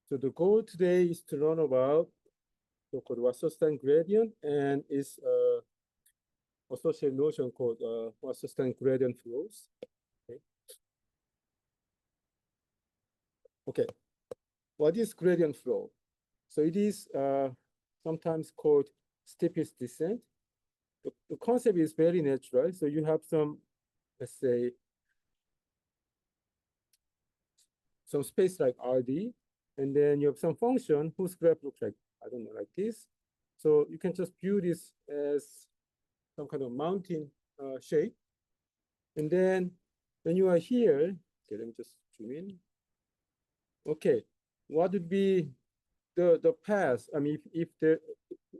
So the goal today is to learn about so-called Wasserstein gradient and its associated notion called Wasserstein gradient flows. Okay. Okay. What is gradient flow? So it is sometimes called steepest descent. The concept is very natural. So you have some, let's say, some space like RD, and then you have some function whose graph looks like, I don't know, like this. So you can just view this as some kind of mountain shape. And then when you are here, okay, let me just zoom in. Okay, what would be the path? I mean, if the,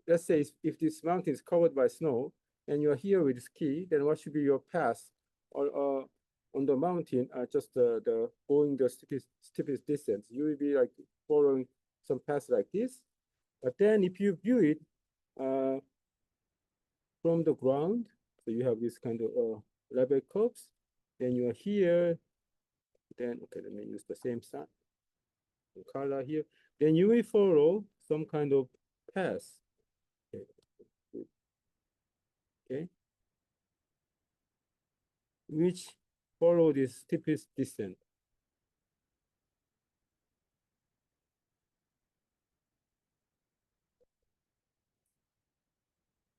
let's say if this mountain is covered by snow and you are here with ski, then what should be your path or on the mountain? Just the going the steepest distance. You will be like following some path like this. But then if you view it from the ground, so you have this kind of level curves, then you are here, then, okay, let me use the same sign, color here, then you will follow some kind of path. Okay. Okay. Which follow this steepest descent.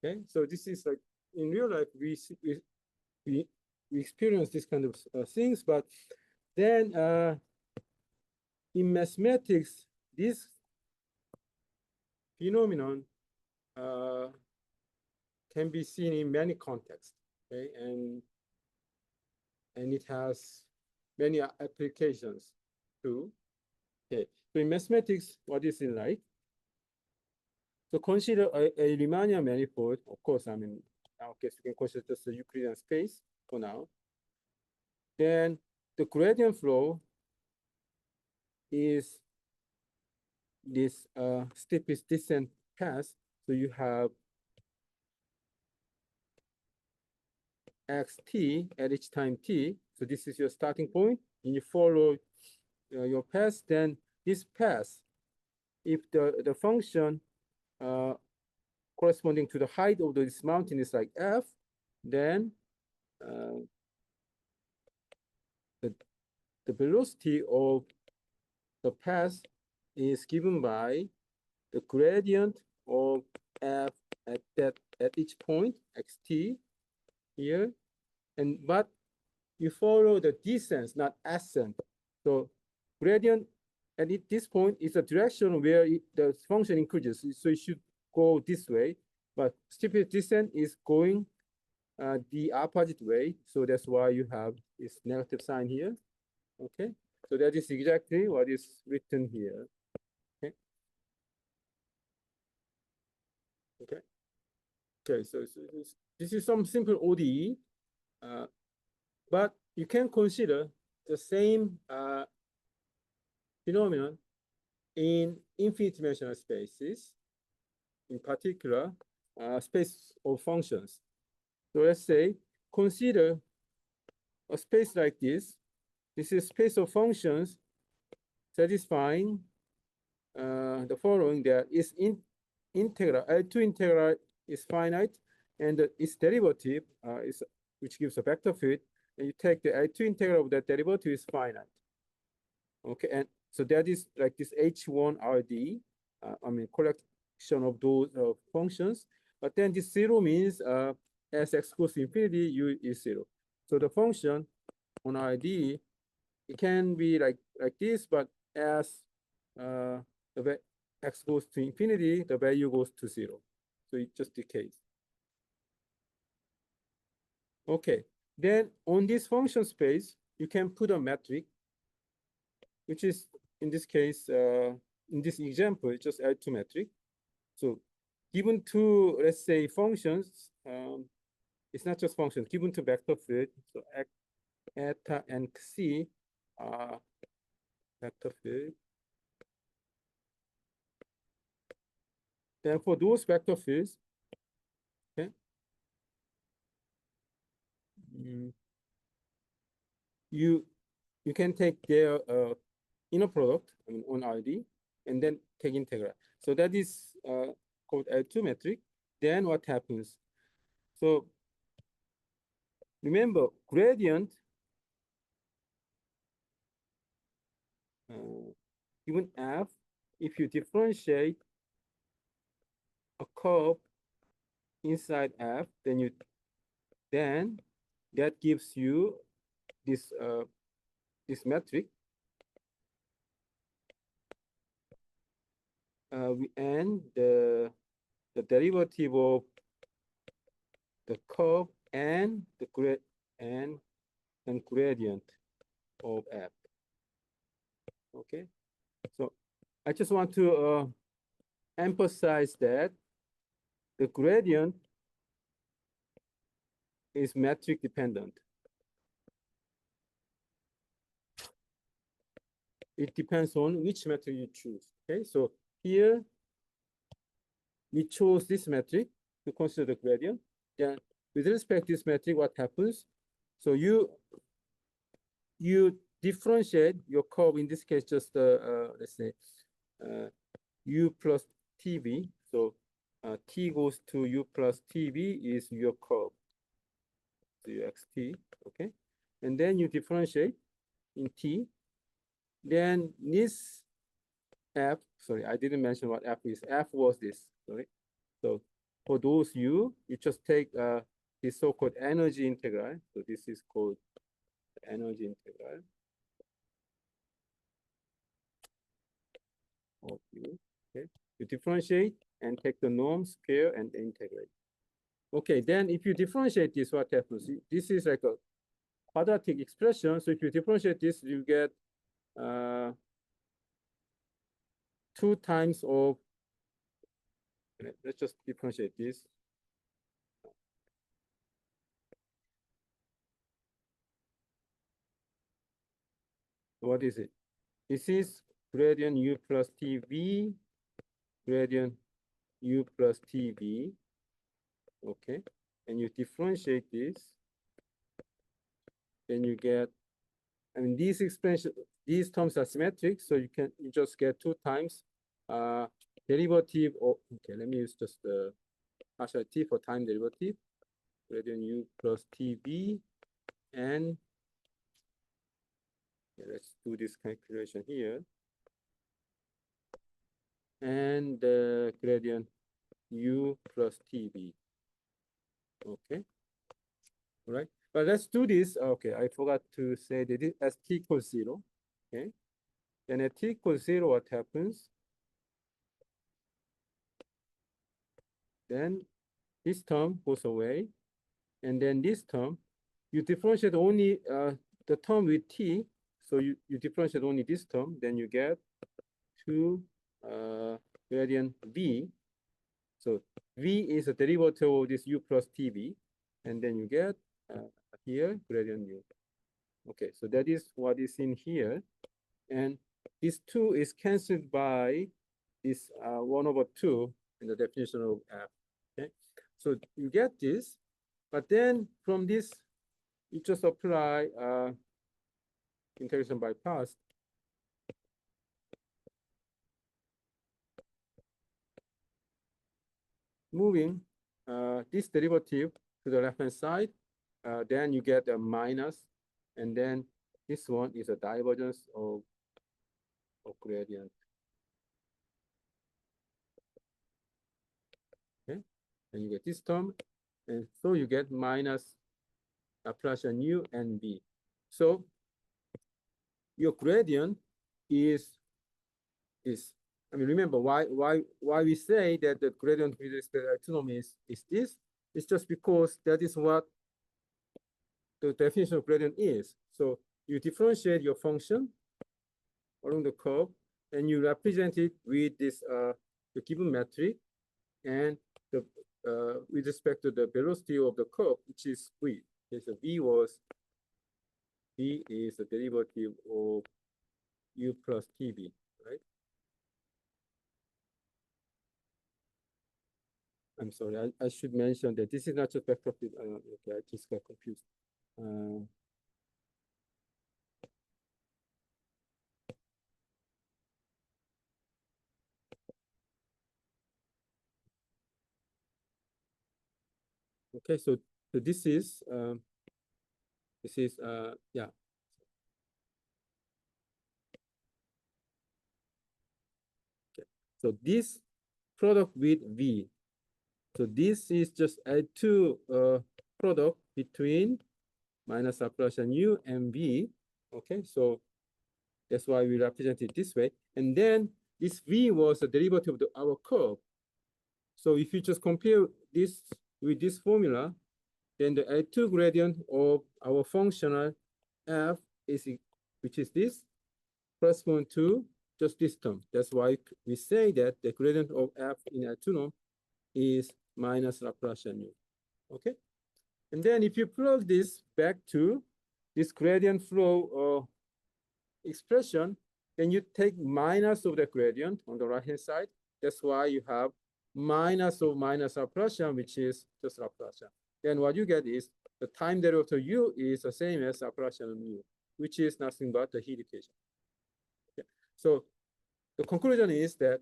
Okay, so this is like in real life we experience this kind of things, but then in mathematics, this phenomenon can be seen in many contexts. Okay, and it has many applications too. Okay, so in mathematics, what is it like? So consider a Riemannian manifold. Of course, I mean, in our case, we can consider just a Euclidean space for now. Then the gradient flow is this steepest descent path. So you have xt at each time t. So this is your starting point, and you follow your path. Then this path, if the function corresponding to the height of this mountain is like f, then the velocity of the path is given by the gradient of f at each point xt here, and but you follow the descent, not ascent. So gradient at this point is a direction where the function increases, so it should go this way. But steepest descent is going the opposite way, so that's why you have this negative sign here. Okay, so that is exactly what is written here. Okay. Okay. Okay. So this is some simple ODE, but you can consider the same phenomenon in infinite dimensional spaces, in particular, space of functions. So let's say, consider a space like this. This is space of functions satisfying the following: that is integral, L2 integral is finite, and its derivative is, which gives a vector field, and you take the L2 integral of that derivative is finite. Okay, and so that is like this H1RD, I mean, collection of those functions. But then this zero means as x goes to infinity, u is zero. So the function on RD, it can be like this, but as the x goes to infinity, the value goes to zero. So it just decays. Okay, then on this function space, you can put a metric, which is in this case, in this example, it's just L2 metric. So given two, let's say, functions, it's not just functions, given to vector field, so eta and c are vector field. Then for those vector fields, okay, you can take their inner product, I mean, on ID, and then take integral. So that is called L2 metric. Then what happens? So remember, gradient given f, if you differentiate a curve inside f, then that gives you this this metric, and the derivative of the curve and the and gradient of f. Okay, so I just want to emphasize that the gradient is metric dependent. It depends on which metric you choose. Okay, so here we chose this metric to consider the gradient. Then with respect to this metric, what happens? So you differentiate your curve, in this case, just let's say u plus tv. So t goes to u plus tv is your curve, so uxt, okay? And then you differentiate in t. Then this f, sorry, I didn't mention what f is. F was this, sorry. So for those you just take this so-called energy integral. So this is called energy integral of u. Okay, you differentiate and take the norm, square, and integrate. Okay, then if you differentiate this, what happens? This is like a quadratic expression. So if you differentiate this, you get 2 times of, let's just differentiate this. What is it? This is gradient u plus tv, gradient u plus tv, okay? And you differentiate this, then you get, I mean, these expression, these terms are symmetric, so you just get 2 times derivative of, okay, let me use just the partial t for time derivative, gradient u plus tv, and let's do this calculation here, and the gradient u plus tv, okay, all right? But let's do this. Okay, I forgot to say that it, as t equals 0, okay? Then at t equals 0, what happens? Then this term goes away, and then this term, you differentiate only the term with t, so you differentiate only this term, then you get 2 gradient v. So v is a derivative of this u plus tv, and then you get here gradient u. Okay, so that is what is in here, and this 2 is cancelled by this 1/2 in the definition of f. Okay, so you get this, but then from this you just apply integration by parts. Moving this derivative to the left hand side, then you get a minus, and then this one is a divergence of gradient. Okay, and you get this term, and so you get minus plus u and v. So your gradient is this. I mean, remember why we say that the gradient with respect to autonomy is this? It's just because that is what the definition of gradient is. So you differentiate your function along the curve, and you represent it with this the given metric, and the with respect to the velocity of the curve, which is v. Okay, so v is the derivative of u plus tv, right? I'm sorry, I should mention that this is not just vector field. Okay, I just got confused. Okay, so this is yeah. Okay. So this product with V. So this is just L2 product between minus Laplacian U and V. Okay, so that's why we represent it this way. And then this V was a derivative of our curve. So if you just compare this with this formula, then the L2 gradient of our functional f is, which is this, correspond to just this term. That's why we say that the gradient of f in L2 norm is minus Laplacian U. Okay? And then if you plug this back to this gradient flow expression, then you take minus of the gradient on the right-hand side. That's why you have minus of minus Laplacian, which is just Laplacian. Then what you get is the time derivative u is the same as Laplacian of mu, which is nothing but the heat equation. Okay. So the conclusion is that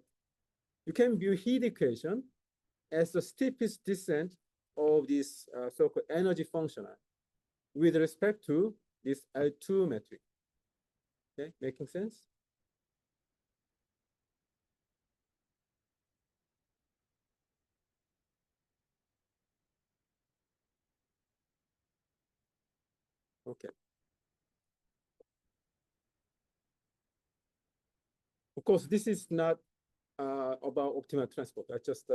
you can view heat equation as the steepest descent of this so-called energy function with respect to this L2 metric. Okay, making sense? Okay. Of course, this is not about optimal transport. I just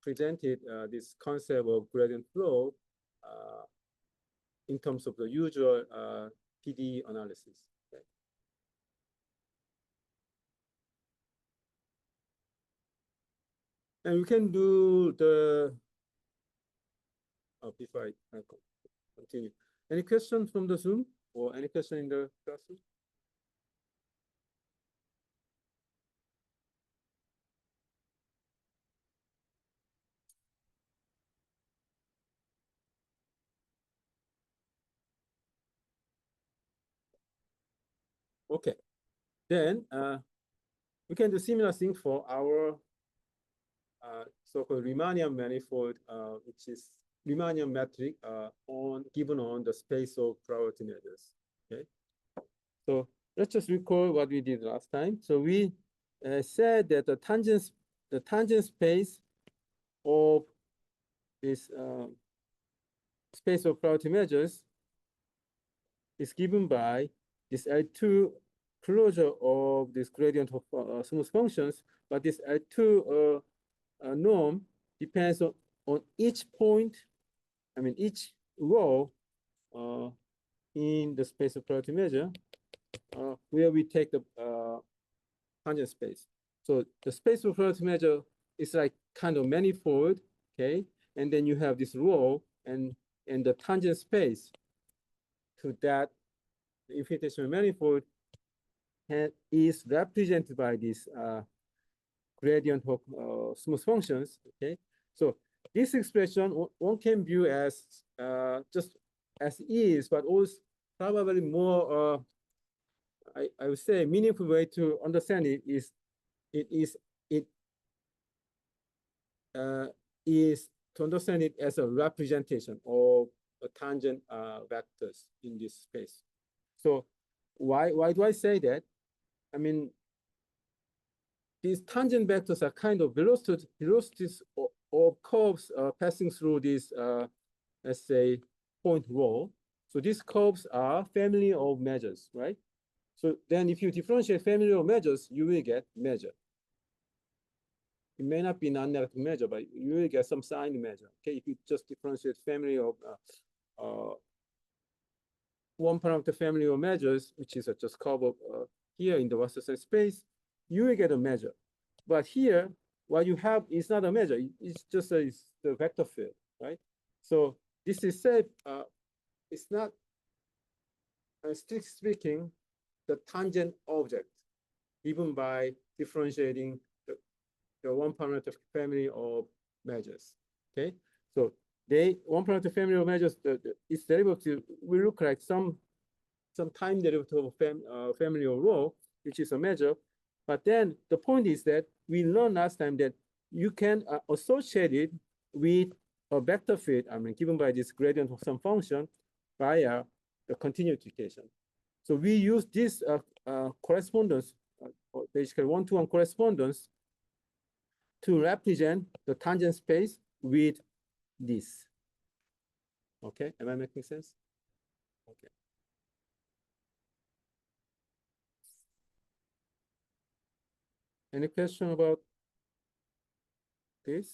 presented this concept of gradient flow in terms of the usual PD analysis. Okay. And we can do the, before I continue. Any question from the Zoom or any question in the classroom? Okay, then we can do similar thing for our so-called Riemannian manifold, which is Riemannian metric given on the space of probability measures. Okay, so let's just recall what we did last time. So we said that the tangent space of this space of probability measures is given by this L2 closure of this gradient of smooth functions, but this L2 norm depends on each point, I mean each row in the space of probability measure where we take the tangent space. So the space of probability measure is like kind of manifold, okay? And then you have this row and the tangent space to that infinitesimal manifold is represented by this gradient of smooth functions, okay? So this expression one can view as just as is, but also probably more, I would say, meaningful way to understand it is to understand it as a representation of a tangent vectors in this space. So why do I say that? I mean, these tangent vectors are kind of velocities of curves passing through this, let's say, point row. So these curves are family of measures, right? So then if you differentiate family of measures, you will get measure. It may not be non-negative measure, but you will get some signed measure. Okay, if you just differentiate family of one parameter family of measures, which is just curve of here in the Wasserstein space, you will get a measure. But here, what you have is not a measure. It's just the vector field, right? So this is said, it's not, strictly speaking, the tangent object given by differentiating the one parameter family of measures. Okay, so one parameter family of measures, its derivative will look like some time derivative of family of row, which is a measure. But then the point is that we learned last time that you can associate it with a vector field, I mean, given by this gradient of some function via the continuity equation. So we use this correspondence, basically one-to-one correspondence, to represent the tangent space with this. Okay, am I making sense? Okay. Any question about this?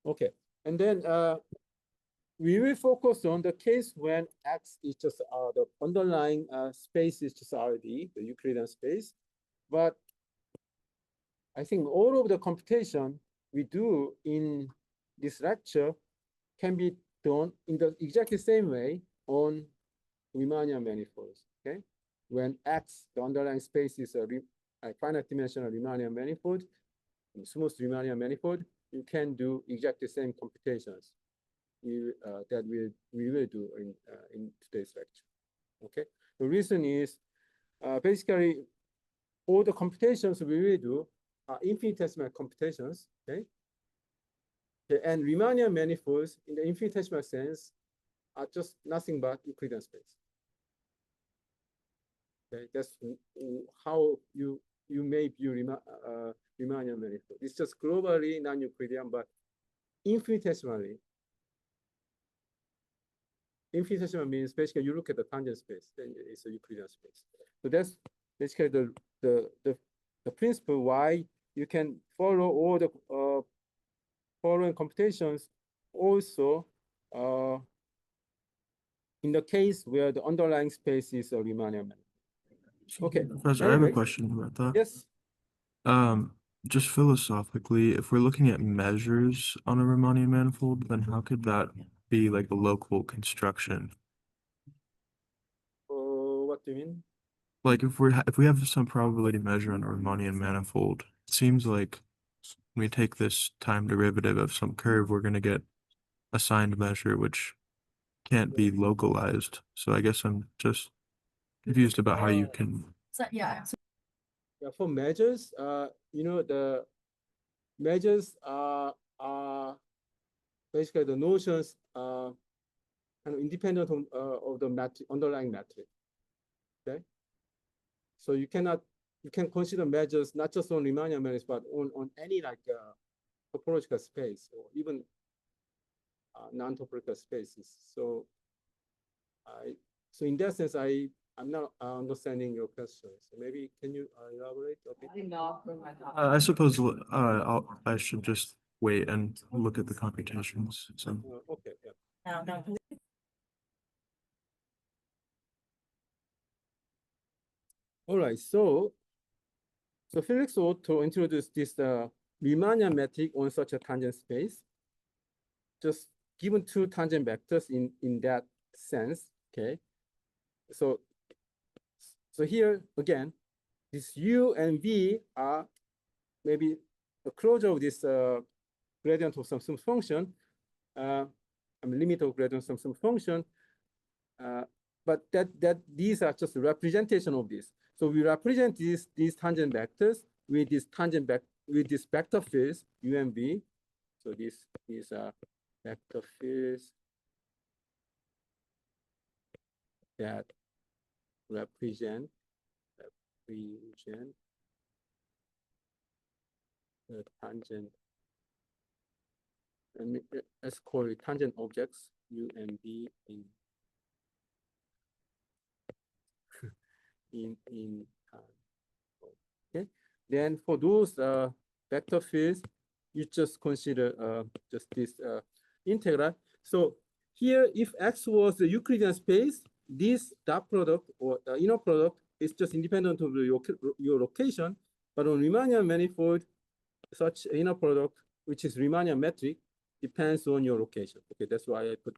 Okay, and then we will focus on the case when X is just the underlying space is just RD, the Euclidean space. But I think all of the computation we do in this lecture can be done in the exactly same way on Riemannian manifolds. Okay, when X, the underlying space, is a finite dimensional Riemannian manifold, smooth Riemannian manifold, you can do exactly the same computations that we will do in today's lecture. Okay, the reason is basically all the computations we will do are infinitesimal computations. Okay, and Riemannian manifolds in the infinitesimal sense are just nothing but Euclidean space. Okay, that's how you may view Riemannian manifold. It's just globally non-Euclidean, but infinitesimally. Infinitesimal means basically you look at the tangent space, then it's a Euclidean space. So that's basically the principle why you can follow all the following computations also in the case where the underlying space is a Riemannian manifold. Okay. Professor, I have a question about that. Yes. Just philosophically, if we're looking at measures on a Riemannian manifold, then how could that be like a local construction? What do you mean? Like if we have some probability measure on a Riemannian manifold, it seems like when we take this time derivative of some curve, we're going to get a signed measure which can't be localized. So I guess I'm just confused about how you can. Yeah, for measures, the measures are basically the notions kind of independent of the underlying metric. Okay, so you can consider measures not just on Riemannian measures, but on any like topological space or even non-topological spaces. So in that sense, I'm not understanding your question. So maybe can you elaborate a bit? I suppose I should just wait and look at the computations. So. Okay. Yeah. All right. So Felix Otto introduced this Riemannian metric on such a tangent space. Just given two tangent vectors in that sense. Okay. So here again, this U and V are maybe a closure of this gradient of some function, I mean limit of gradient of some function, but that these are just a representation of this. So we represent these tangent vectors with this vector fields U and V. So these are vector fields that represent the tangent. And let's call it tangent objects U and V in okay. Then for those vector fields, you just consider just this integral. So here, if X was the Euclidean space, this dot product or the inner product is just independent of your location. But on Riemannian manifold, such inner product, which is Riemannian metric, depends on your location. Okay, that's why I put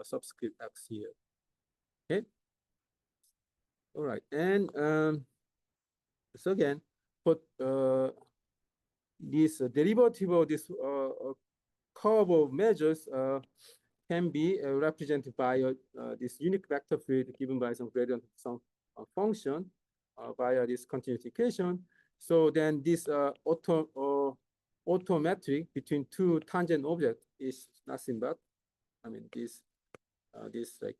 subscript X here. Okay. All right, and so again, put this derivative of this curve of measures can be represented by this unique vector field given by some gradient of some function via this continuity equation. So then this autometric between two tangent objects is nothing but, this like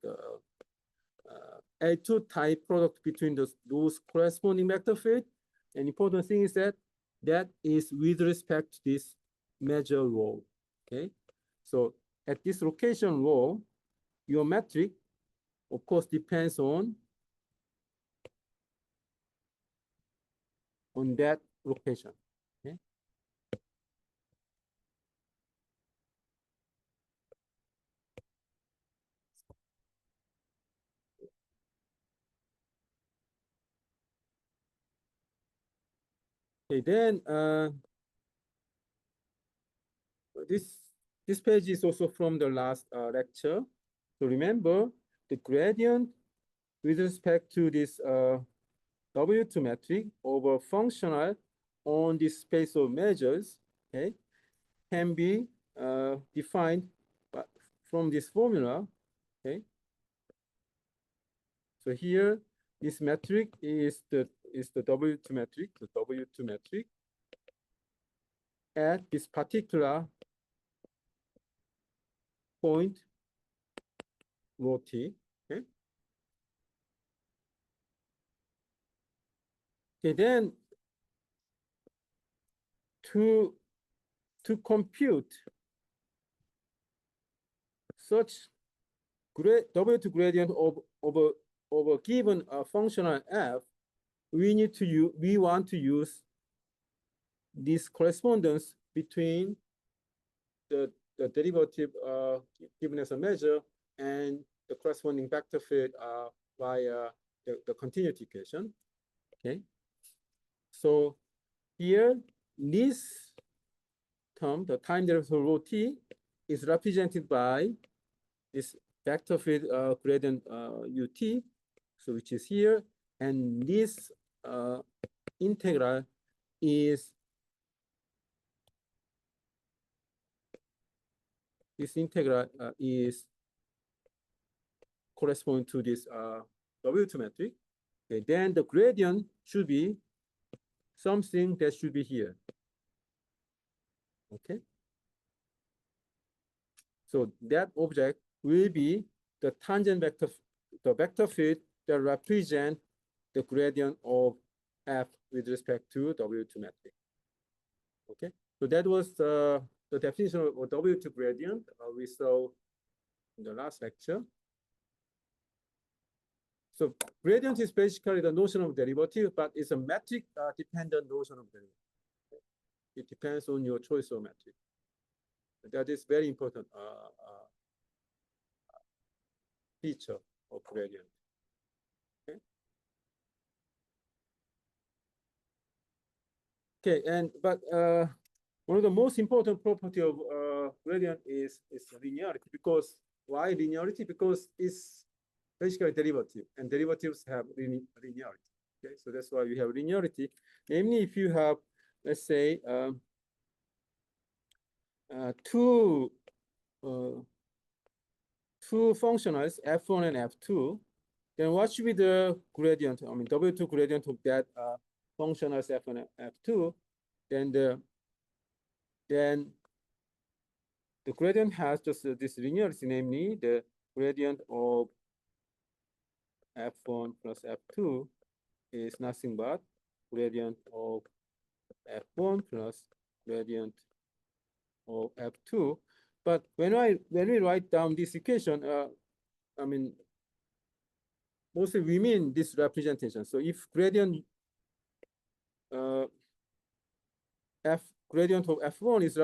L2 type product between those corresponding vector field. An important thing is that is with respect to this major rho. Okay, so at this location rho, your metric, of course, depends on that location. Okay. Okay, then this page is also from the last lecture. So remember the gradient with respect to this W2 metric over functional on this space of measures, okay, can be defined from this formula, okay. So here, this metric is the W2 metric, the W2 metric at this particular point, rho t, okay. Okay, then to compute such W2 gradient of a given functional f, we want to use this correspondence between the derivative given as a measure and the corresponding vector field via the continuity equation. Okay. So here, this term, the time derivative of rho t, is represented by this vector field gradient ut, so which is here, and this integral is correspond to this W2 metric. Okay, then the gradient should be something that should be here. Okay. So that object will be the tangent vector, the vector field that represent the gradient of f with respect to W2 metric. Okay. So that was the definition of W2 gradient we saw in the last lecture. So gradient is basically the notion of derivative, but it's a metric dependent notion of derivative. It depends on your choice of metric. That is very important feature of gradient. Okay. Okay, but one of the most important property of gradient is linearity. Because why linearity? Because it's basically derivative, and derivatives have linearity. Okay, so that's why we have linearity. Namely, if you have, let's say, two functionals, f1 and f2, then what should be the gradient? W2 gradient of that functionals f1 and f2? Then the gradient has just this linearity, namely the gradient of f1 plus f2 is nothing but gradient of f1 plus gradient of f2. But when we write down this equation, mostly we mean this representation. So if gradient gradient of f1 is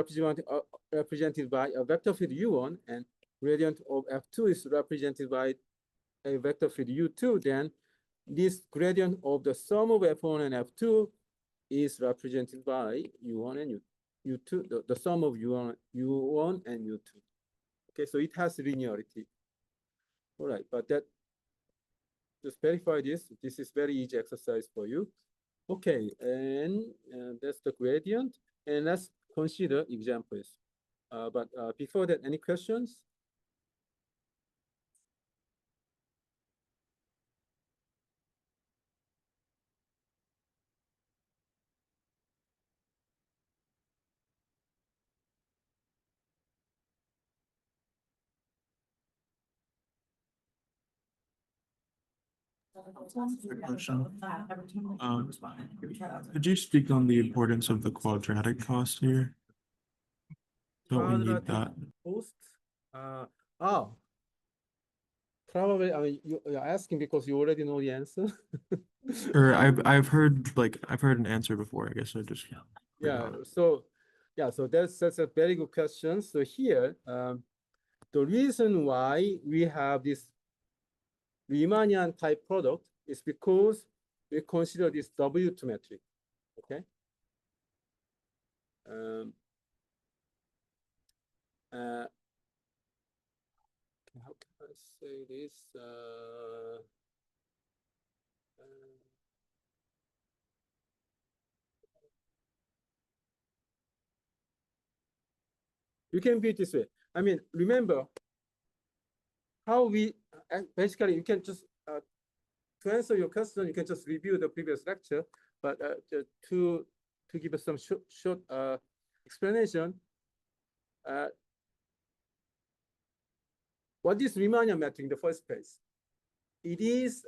represented by a vector field u1, and gradient of f2 is represented by a vector field u2, then this gradient of the sum of f1 and f2 is represented by u1 and u2, the sum of u1 and u2. Okay, so it has linearity. All right, but just verify this. This is very easy exercise for you. Okay, and that's the gradient. And let's consider examples. But before that, any questions? Quick question. Could you speak on the importance of the quadratic cost here? Don't we need that? Cost? Oh, probably, I mean, you're asking because you already know the answer. Or I've heard an answer before. I guess I just Yeah, forgot. so that's a very good question. So here, the reason why we have this Riemannian type product is because we consider this W2 metric. Okay. How can I say this? You can view it this way. I mean, remember how we basically you can just to answer your question, you can just review the previous lecture. But to give us some short explanation, what is Riemannian metric in the first place? It is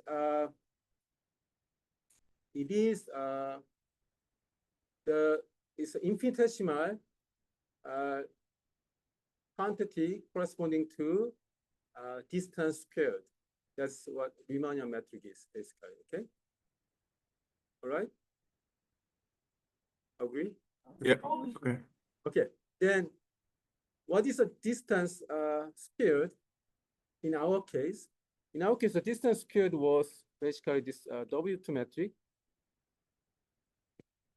it's infinitesimal quantity corresponding to distance squared. That's what Riemannian metric is, basically. Okay. All right. Agree? Yeah. Okay. Okay. Then, what is a distance squared? In our case, the distance squared was basically this W2 metric.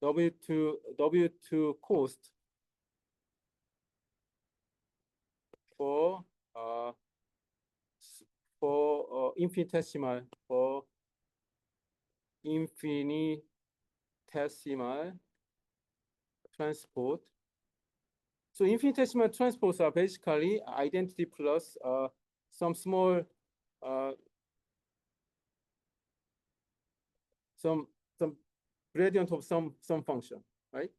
W2 cost for infinitesimal transport. So infinitesimal transports are basically identity plus some small some gradient of some function, right?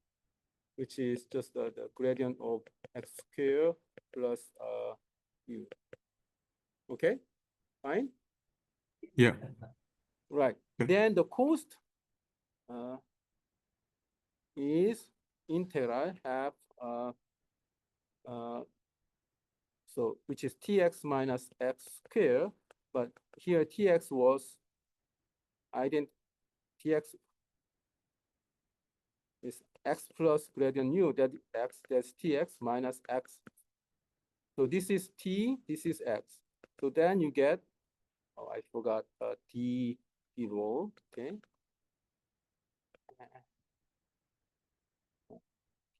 Which is just the gradient of x squared plus u. Okay, fine. Yeah. Right. Okay. Then the cost is integral half so which is tx minus x squared, but here tx was tx is x plus gradient u, that x, that's tx minus x. So this is t, this is x. So then you get, oh, I forgot t rho, okay.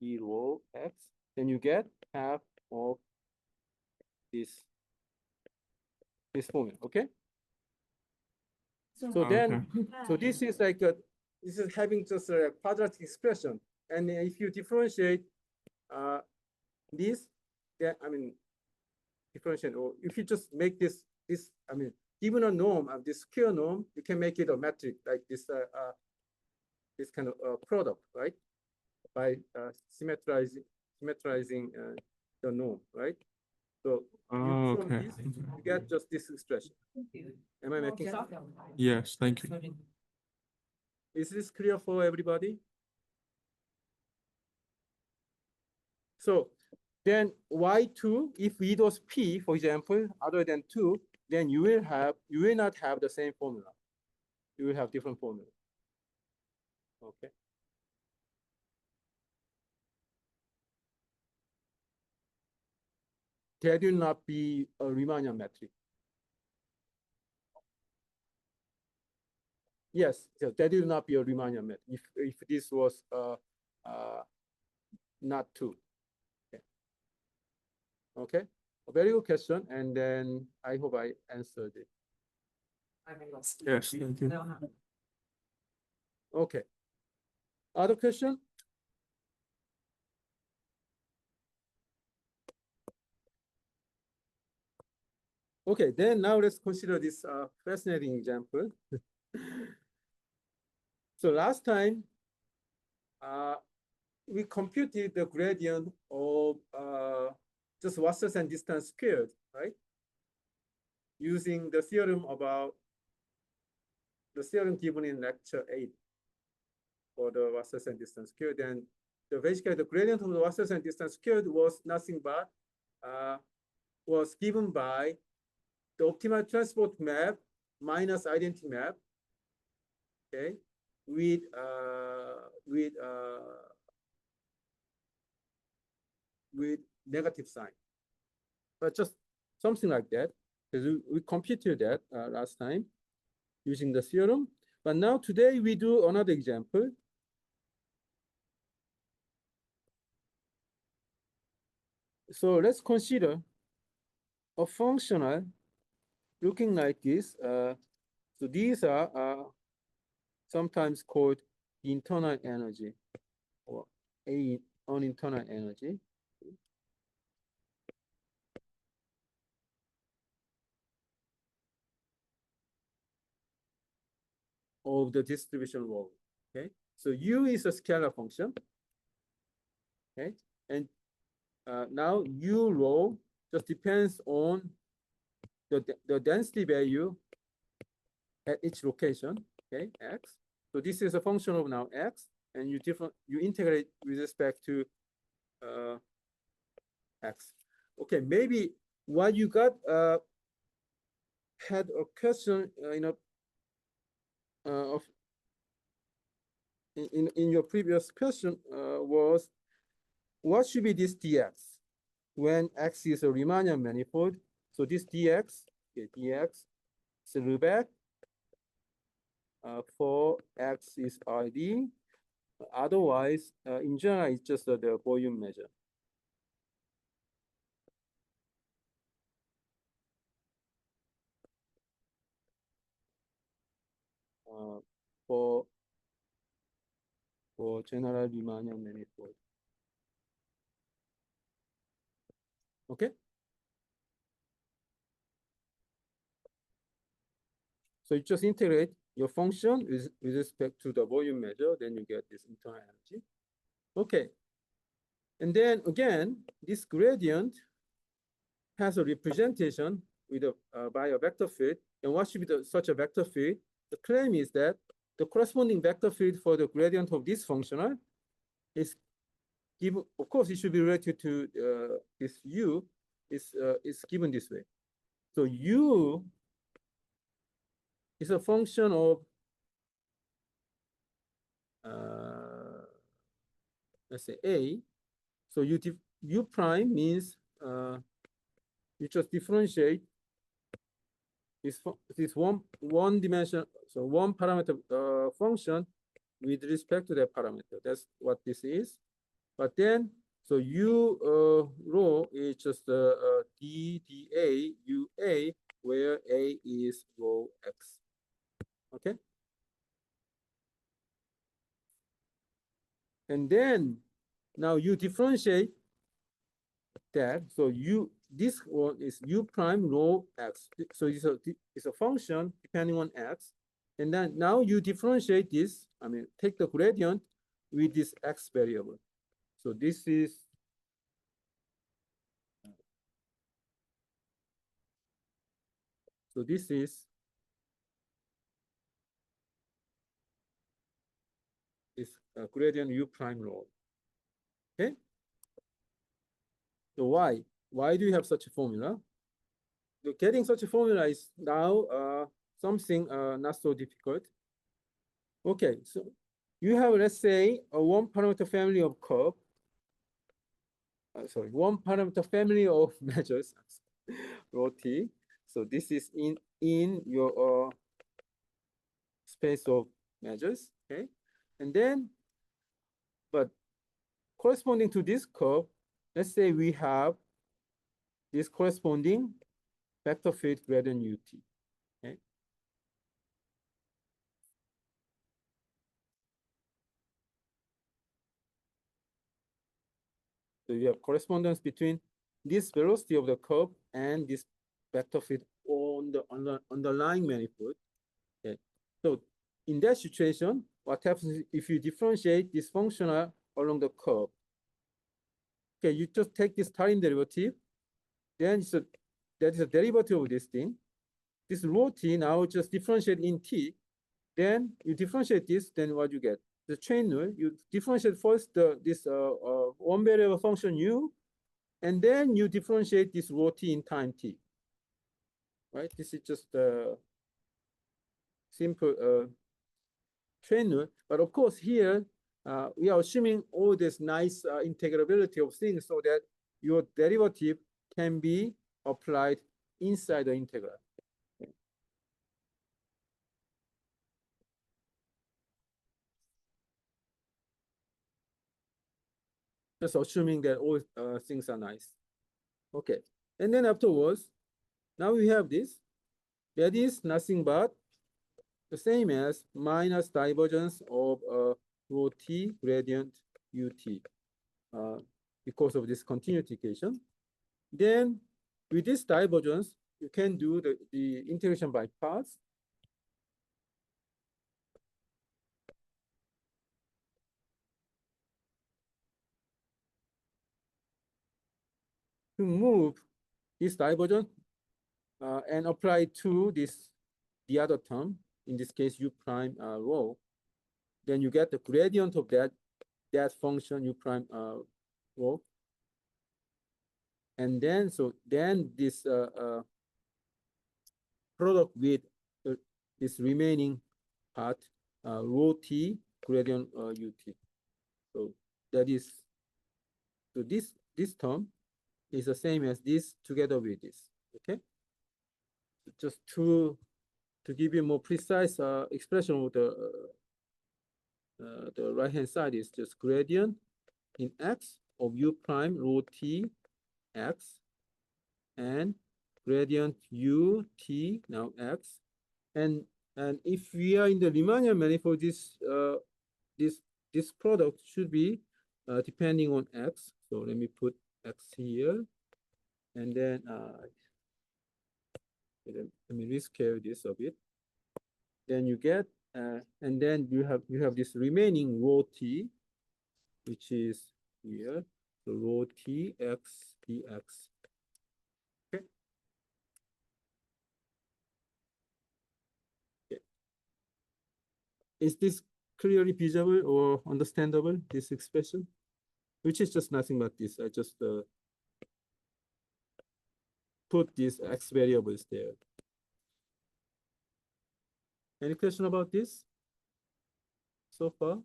T rho x, then you get half of this formula, okay? So then, so this is like this is having just a quadratic expression, and if you differentiate this, then I mean differentiate, or if you just make this I mean given a norm of this square norm, you can make it a metric like this this kind of product, right? By symmetrizing the norm, right? So from this, you get just this expression. Am I making sense? Yes, thank you. Is this clear for everybody? So then y2, if v was p, for example, other than 2, then you will not have the same formula. You will have different formula. Okay. That will not be a Riemannian metric. Yes, so that will not be a Riemannian metric if this was not 2. Okay. Okay. A very good question, and then I hope I answered it. Yes, thank you. Okay. Other question? Okay, then now let's consider this fascinating example. So last time, we computed the gradient of just Wasserstein distance squared, right? Using the theorem about the theorem given in lecture 8 for the Wasserstein distance squared. And basically the gradient of the Wasserstein distance squared was nothing but was given by the optimal transport map minus identity map, okay, with negative sign, but just something like that. Because we computed that last time using the theorem. But now today we do another example. So let's consider a functional looking like this. So these are sometimes called internal energy or an internal energy. Of the distribution rho. Okay, so U is a scalar function. Okay, and now U rho just depends on the density value at each location. Okay, X. So this is a function of now X, and you integrate with respect to X. Okay, maybe what you got had a question, of in your previous question was what should be this dx when X is a Riemannian manifold? So this dx, okay, dx is a Lubeck for X is ID. Otherwise, in general, it's just the volume measure. For general Riemannian manifold. Okay. So you just integrate your function with respect to the volume measure, then you get this internal energy. Okay. And then again, this gradient has a representation with by a vector field. And what should be such a vector field? The claim is that the corresponding vector field for the gradient of this functional is given. Of course, it should be related to this U is given this way. So U is a function of let's say A. So U prime means you just differentiate this one dimension, so one parameter function with respect to that parameter. That's what this is. But then, so U rho is just D dA UA, where A is rho X. Okay. And then now you differentiate that. So this one is U prime rho X. So it's a function depending on X. And then now you differentiate this, take the gradient with this X variable. So this is gradient U prime rho. Okay. So why do you have such a formula? So getting such a formula is now something not so difficult. Okay, so you have, let's say, a one parameter family of curve. One parameter family of measures, rho t. So this is in your space of measures, okay? And then, but corresponding to this curve, let's say we have this corresponding vector field gradient ut, okay? So you have correspondence between this velocity of the curve and this vector field on the underlying manifold. Okay. So in that situation, what happens if you differentiate this functional along the curve? Okay, you just take this time derivative, then that is a derivative of this thing. This rho t now just differentiate in t. then you differentiate this, then what you get? The chain rule, you differentiate first this one variable function u, and then you differentiate this rho t in time t. Right? This is just a simple chain rule. But of course, here we are assuming all this nice integrability of things so that your derivative can be applied inside the integral. Just assuming that all things are nice. Okay, and then afterwards, now we have this. That is nothing but the same as minus divergence of rho t gradient ut because of this continuity equation. Then with this divergence, you can do the integration by parts. To move this divergence and apply to the other term, in this case u prime rho, then you get the gradient of that function u prime rho. And then this product with this remaining part rho t gradient ut. So that is, so this term is the same as this together with this. Okay, just to give you more precise expression of the right hand side is just gradient in x of u prime rho t x and gradient u t now x, and if we are in the Riemannian manifold, this product should be depending on x. So let me put x here, and then let me rescale this a bit. Then you get and then you have this remaining rho t, which is here, so rho t x dx. Okay. Is this clearly visible or understandable, this expression? Which is just nothing but this. I just put these x variables there. Any question about this so far?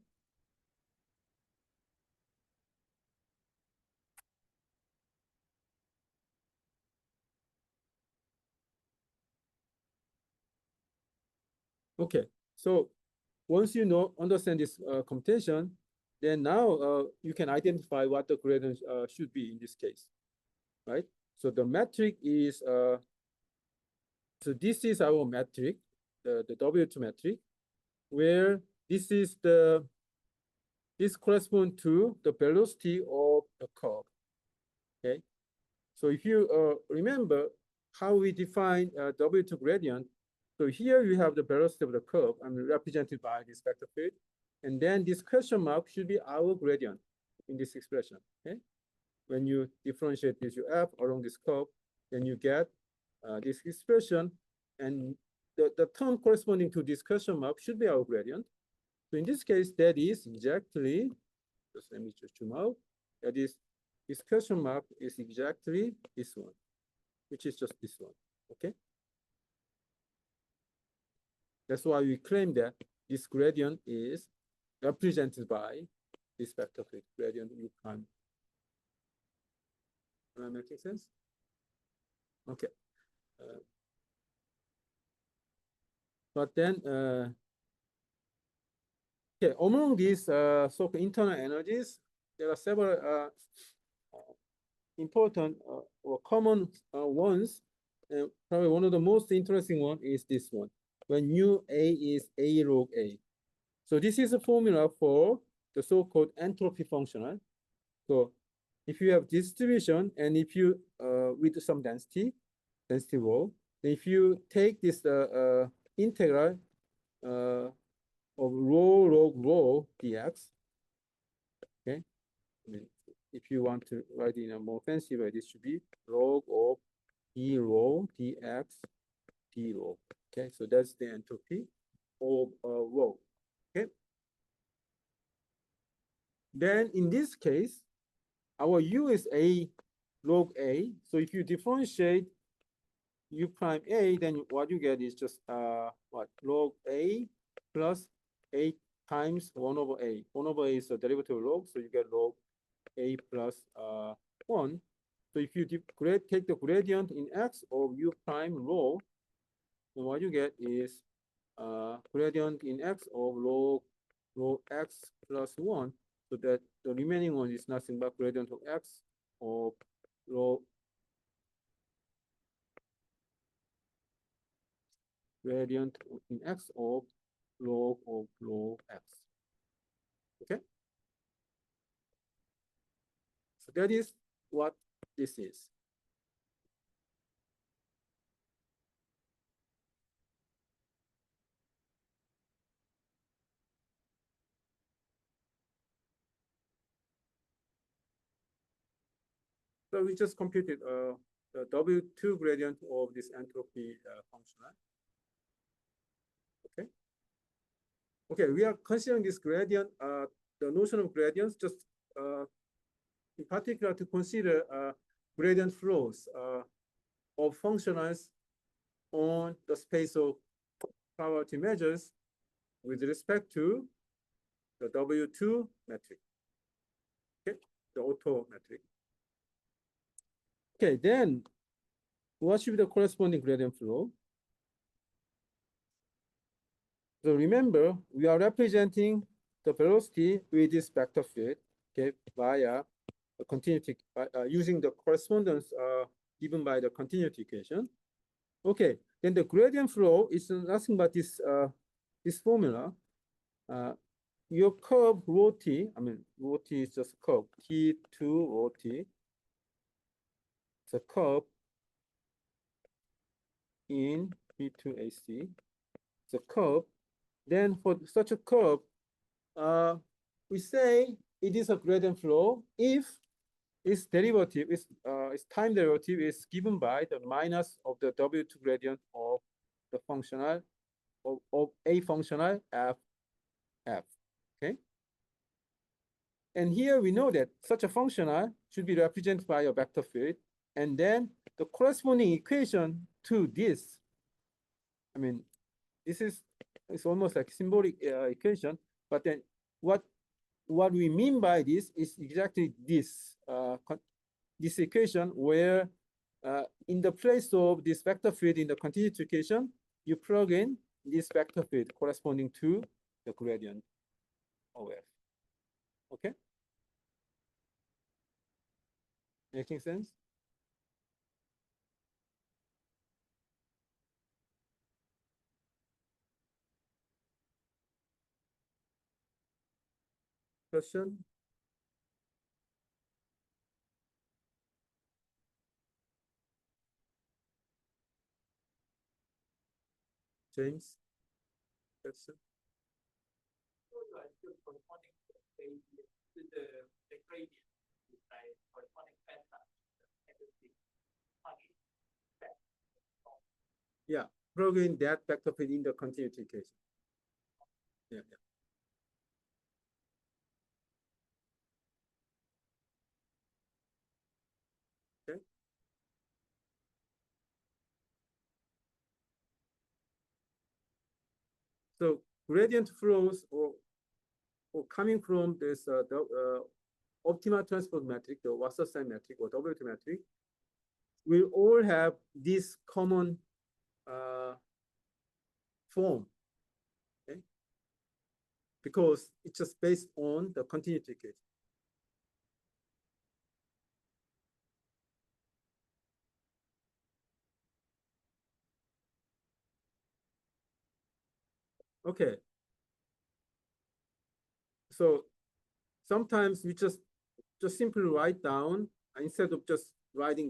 Okay, so once you understand this computation, then now you can identify what the gradient should be in this case, right? So the metric is, so this is our metric, the W2 metric, where this corresponds to the velocity of the curve, okay? So if you remember how we define W2 gradient, so here you have the velocity of the curve, represented by this vector field. And then this question mark should be our gradient in this expression, okay? When you differentiate this UF along this curve, then you get this expression, and the term corresponding to this question mark should be our gradient. So in this case, that is exactly, just let me just zoom out, that is, this question mark is exactly this one, which is just this one, okay? That's why we claim that this gradient is represented by this vector field, gradient u prime. Am I making sense? Okay. But then, okay, among these so-called internal energies, there are several important or common ones. And probably one of the most interesting one is this one, when nu A is A log A. So this is a formula for the so-called entropy function, right? So if you have distribution and if you with some density rho, if you take this integral of rho log rho dx, okay? I mean, if you want to write in a more fancy way, this should be log of d rho dx d rho. Okay, so that's the entropy. of rho. Okay. Then in this case, our u is a log a. So if you differentiate u prime a, then what you get is just what, log a plus a times 1 over a. 1 over a is the derivative of log, so you get log a plus 1. So if you take the gradient in x of u prime rho, then what you get is gradient in x of log x plus 1. So that the remaining one is nothing but gradient of x of log gradient in x of log x. Okay? So that is what this is. So we just computed the W2 gradient of this entropy functional. Okay. Okay, we are considering this gradient, the notion of gradients, just in particular to consider gradient flows of functionals on the space of probability measures with respect to the W2 metric. Okay, the auto metric. Okay, then what should be the corresponding gradient flow? So remember, we are representing the velocity with this vector field, okay, via a continuity, using the correspondence given by the continuity equation. Okay, then the gradient flow is nothing but this this formula. Your curve rho t, I mean rho t is just curve t2 rho t. It's a curve in B2AC. It's a curve. Then for such a curve, we say it is a gradient flow if its derivative, its time derivative is given by the minus of the W2 gradient of the functional of a functional f. Okay. And here we know that such a functional should be represented by a vector field, and then the corresponding equation to this. I mean, this is it's almost like symbolic equation, but then what we mean by this is exactly this this equation where in the place of this vector field in the continuity equation, you plug in this vector field corresponding to the gradient of f. Okay? Making sense? Question? James? Question? Yeah, plug in that vector field in the continuity equation. Yeah, yeah. Okay. So gradient flows or coming from this the optimal transport metric, the Wasserstein metric or WT metric, will all have this common form, okay? Because it's just based on the continuity equation. Okay. So sometimes we just simply write down instead of just writing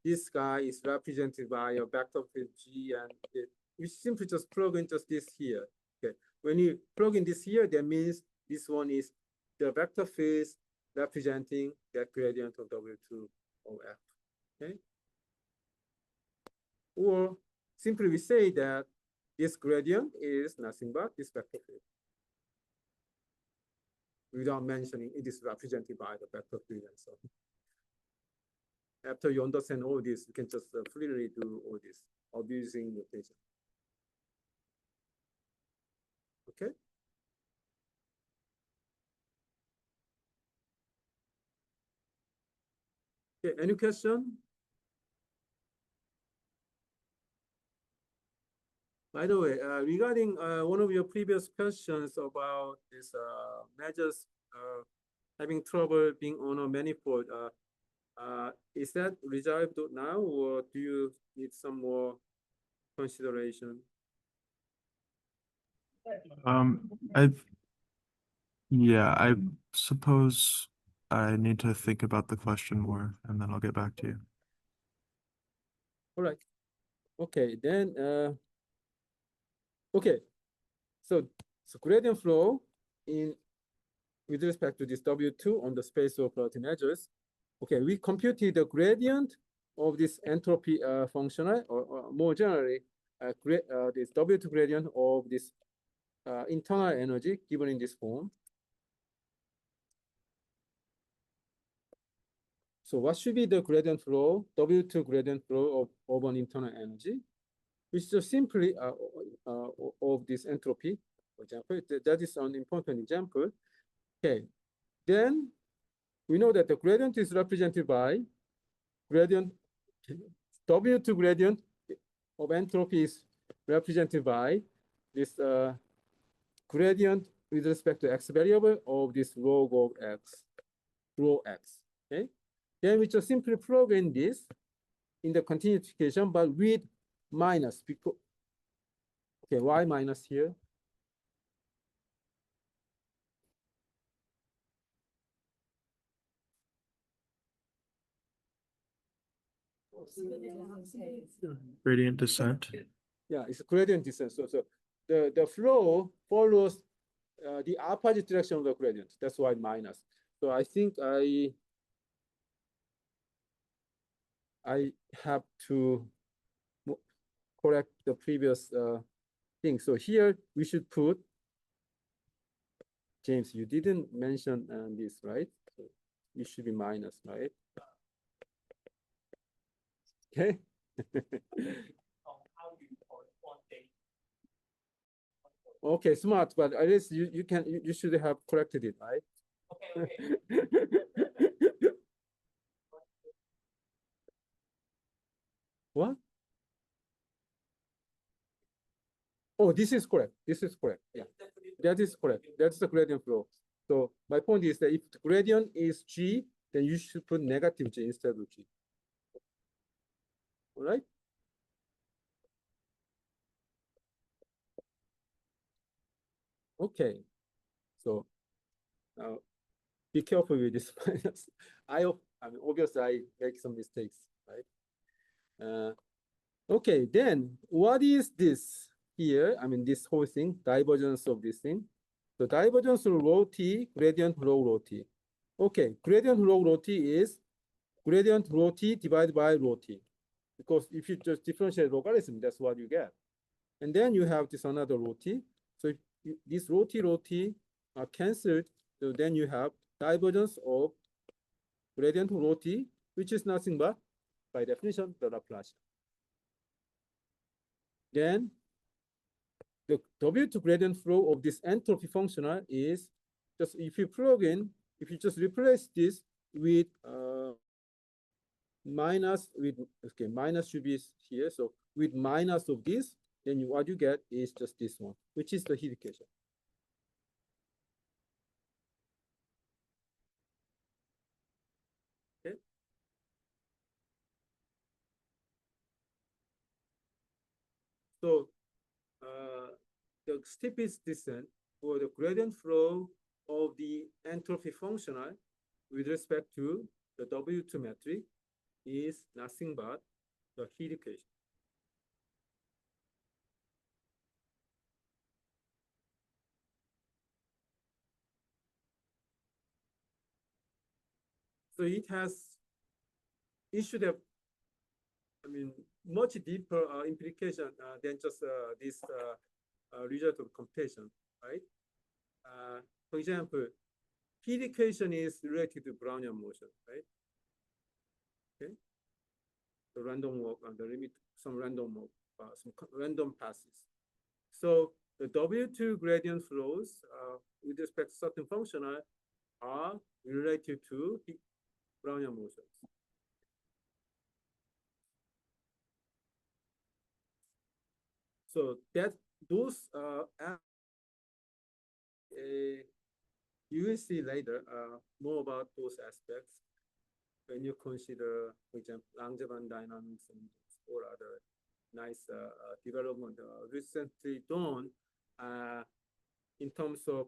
this guy is represented by a vector field G, and we simply just plug in just this here. Okay. When you plug in this here, that means this one is the vector field representing that gradient of W2 of F. Okay. Or simply we say that this gradient is nothing but this vector field. Without mentioning it is represented by the vector field and so on. After you understand all this, you can just freely do all this, abusing notation. Okay? Okay, any question? By the way, regarding one of your previous questions about this measures having trouble being on a manifold, is that resolved now, or do you need some more consideration? I suppose I need to think about the question more, and then I'll get back to you. All right. Okay, then, okay. So gradient flow with respect to this W2 on the space of floating edges. Okay, we computed the gradient of this entropy functional, or more generally, this W2 gradient of this internal energy given in this form. So what should be the gradient flow, W2 gradient flow of an internal energy, which is simply of this entropy, for example. That is an important example. Okay, then we know that the gradient is represented by gradient, W2 gradient of entropy is represented by this gradient with respect to x variable of this log of x, rho x, okay? Then we just simply plug in this in the continuation, but with minus, because, okay, why minus here? Gradient descent. Yeah, it's a gradient descent. So the flow follows the opposite direction of the gradient. That's why minus. So I think I have to correct the previous thing. So here we should put, James, you didn't mention this, right? So it should be minus, right? Okay. Okay, smart, but at least you should have corrected it, right? Okay. What? Oh, this is correct. This is correct. Yeah, that is correct. That's the gradient flow. So my point is that if the gradient is G, then you should put negative G instead of G. All right? Okay. So now be careful with this minus. I mean, obviously I make some mistakes, right? Okay, then what is this here? I mean, this whole thing, divergence of this thing. So divergence of rho t, gradient rho t. Okay, gradient rho t is gradient rho t divided by rho t. Because if you just differentiate logarithm, that's what you get. And then you have this another rho t. So if this rho t are canceled, so then you have divergence of gradient rho t, which is nothing but, by definition, the Laplacian. Then the W2 gradient flow of this entropy functional is just, if you plug in, if you just replace this with minus, with, okay, minus should be here. So with minus of this, then what you get is just this one, which is the heat equation. Okay. So the steepest descent for the gradient flow of the entropy functional with respect to the W2 metric is nothing but the heat equation. So it should have I mean, much deeper implication than just this result of computation, right? For example, heat equation is related to Brownian motion, right? Okay, the random walk and the limit, some random walk, some random passes. So the W2 gradient flows with respect to certain functional are related to Brownian motions. So that those you will see later more about those aspects when you consider, for example, Langevin dynamics and or other nice development recently done in terms of,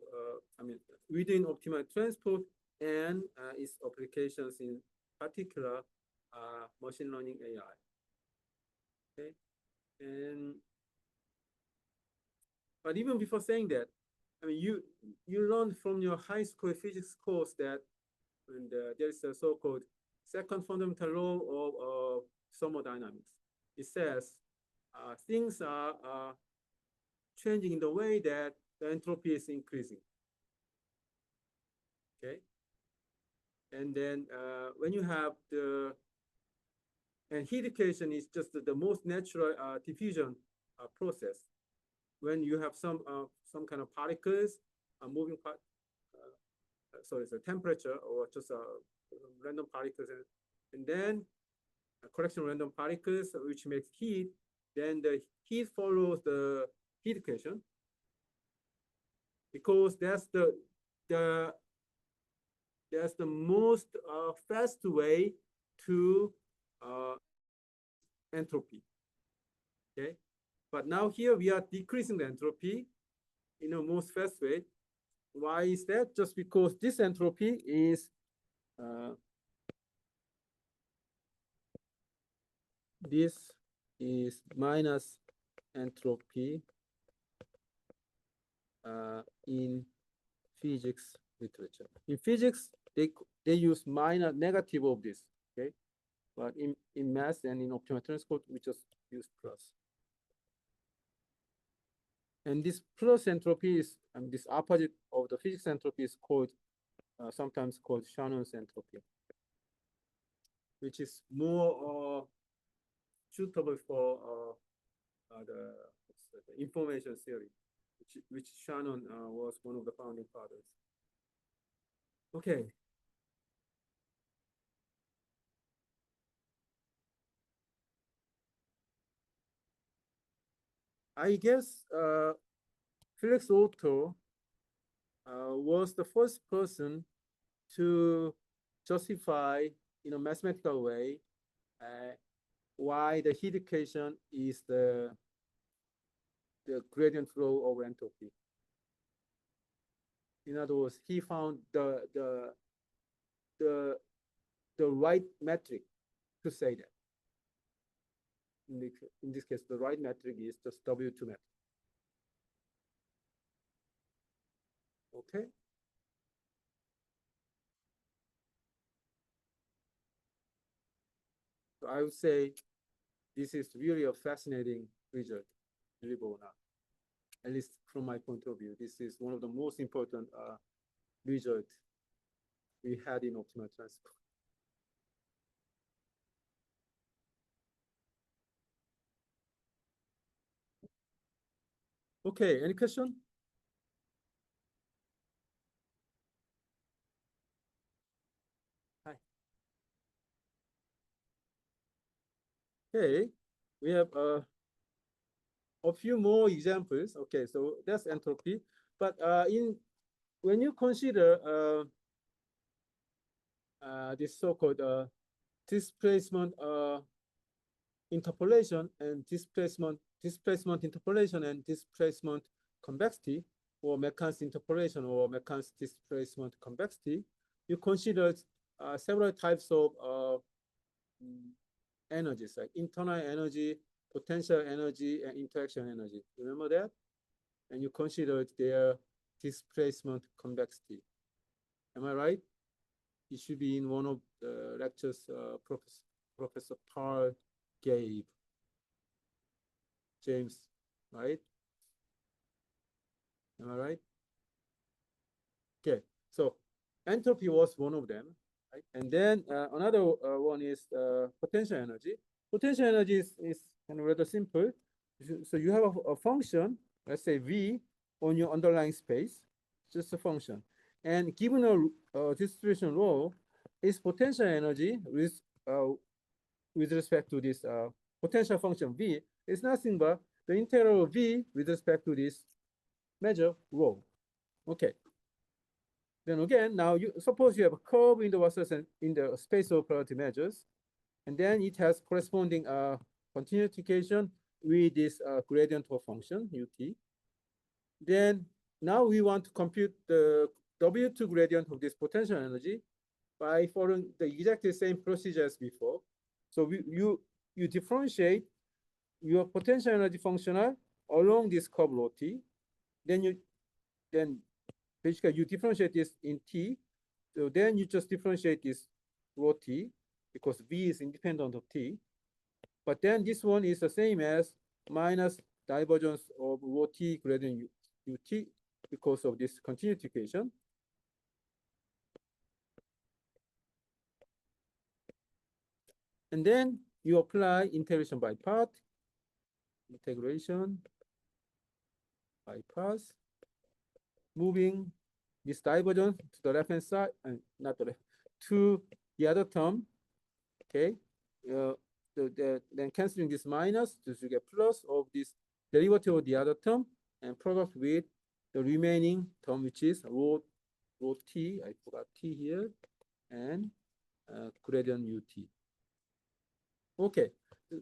I mean, within optimal transport and its applications in particular machine learning AI. Okay, and but even before saying that, I mean, you learned from your high school physics course that and there is a so-called second fundamental law of thermodynamics. It says things are changing in the way that the entropy is increasing. Okay, and then when you have the and heat equation is just the most natural diffusion process. When you have some kind of particles moving part, so it's a temperature or just random particles, and then a collection of random particles which makes heat, then the heat follows the heat equation because that's the most fast way to entropy. Okay, but now here we are decreasing the entropy in a most fast way. Why is that? Just because this entropy is this is minus entropy in physics literature. In physics, they use minus negative of this, okay? But in math and in optimal transport, we just use plus. And this plus entropy is, this opposite of the physics entropy is called, sometimes called Shannon's entropy, which is more suitable for the information theory, which Shannon was one of the founding fathers. Okay. I guess Felix Otto was the first person to justify in a mathematical way why the heat equation is the gradient flow of entropy. In other words, he found the right metric to say that. In this case, the right metric is just W2 metric. Okay. So I would say this is really a fascinating result, believe it or not. At least from my point of view, this is one of the most important results we had in optimal transport. Okay, any question? Hi. Okay, we have a few more examples. Okay, so that's entropy. But when you consider this so-called displacement interpolation and displacement interpolation and displacement convexity, or Mechanism interpolation or Mechanism displacement convexity, you consider several types of energies, like internal energy, potential energy, and interaction energy. Remember that? And you considered their displacement convexity. Am I right? It should be in one of the lectures Professor Paul gave James, right? Am I right? Okay, so entropy was one of them, right? And then another one is potential energy. Potential energy is kind of rather simple. So you have a function, let's say V, on your underlying space, just a function. And given a distribution rho, its potential energy with respect to this potential function V is nothing but the integral of V with respect to this measure rho. Okay. Then again, now you suppose you have a curve in the versus in the space of probability measures, and then it has corresponding continuity equation with this gradient of function ut. Then now we want to compute the W2 gradient of this potential energy by following the exactly same procedure as before. So you differentiate your potential energy functional along this curve rho t. Then basically you differentiate this in t. So then you just differentiate this rho t because v is independent of t. But then this one is the same as minus divergence of rho t gradient ut because of this continuity equation. And then you apply integration by part, integration by parts, moving this divergence to the left hand side, and not the left, to the other term, okay? Then canceling this minus, so you get plus of this derivative of the other term, and product with the remaining term, which is rho t, I forgot t here, and gradient ut. Okay,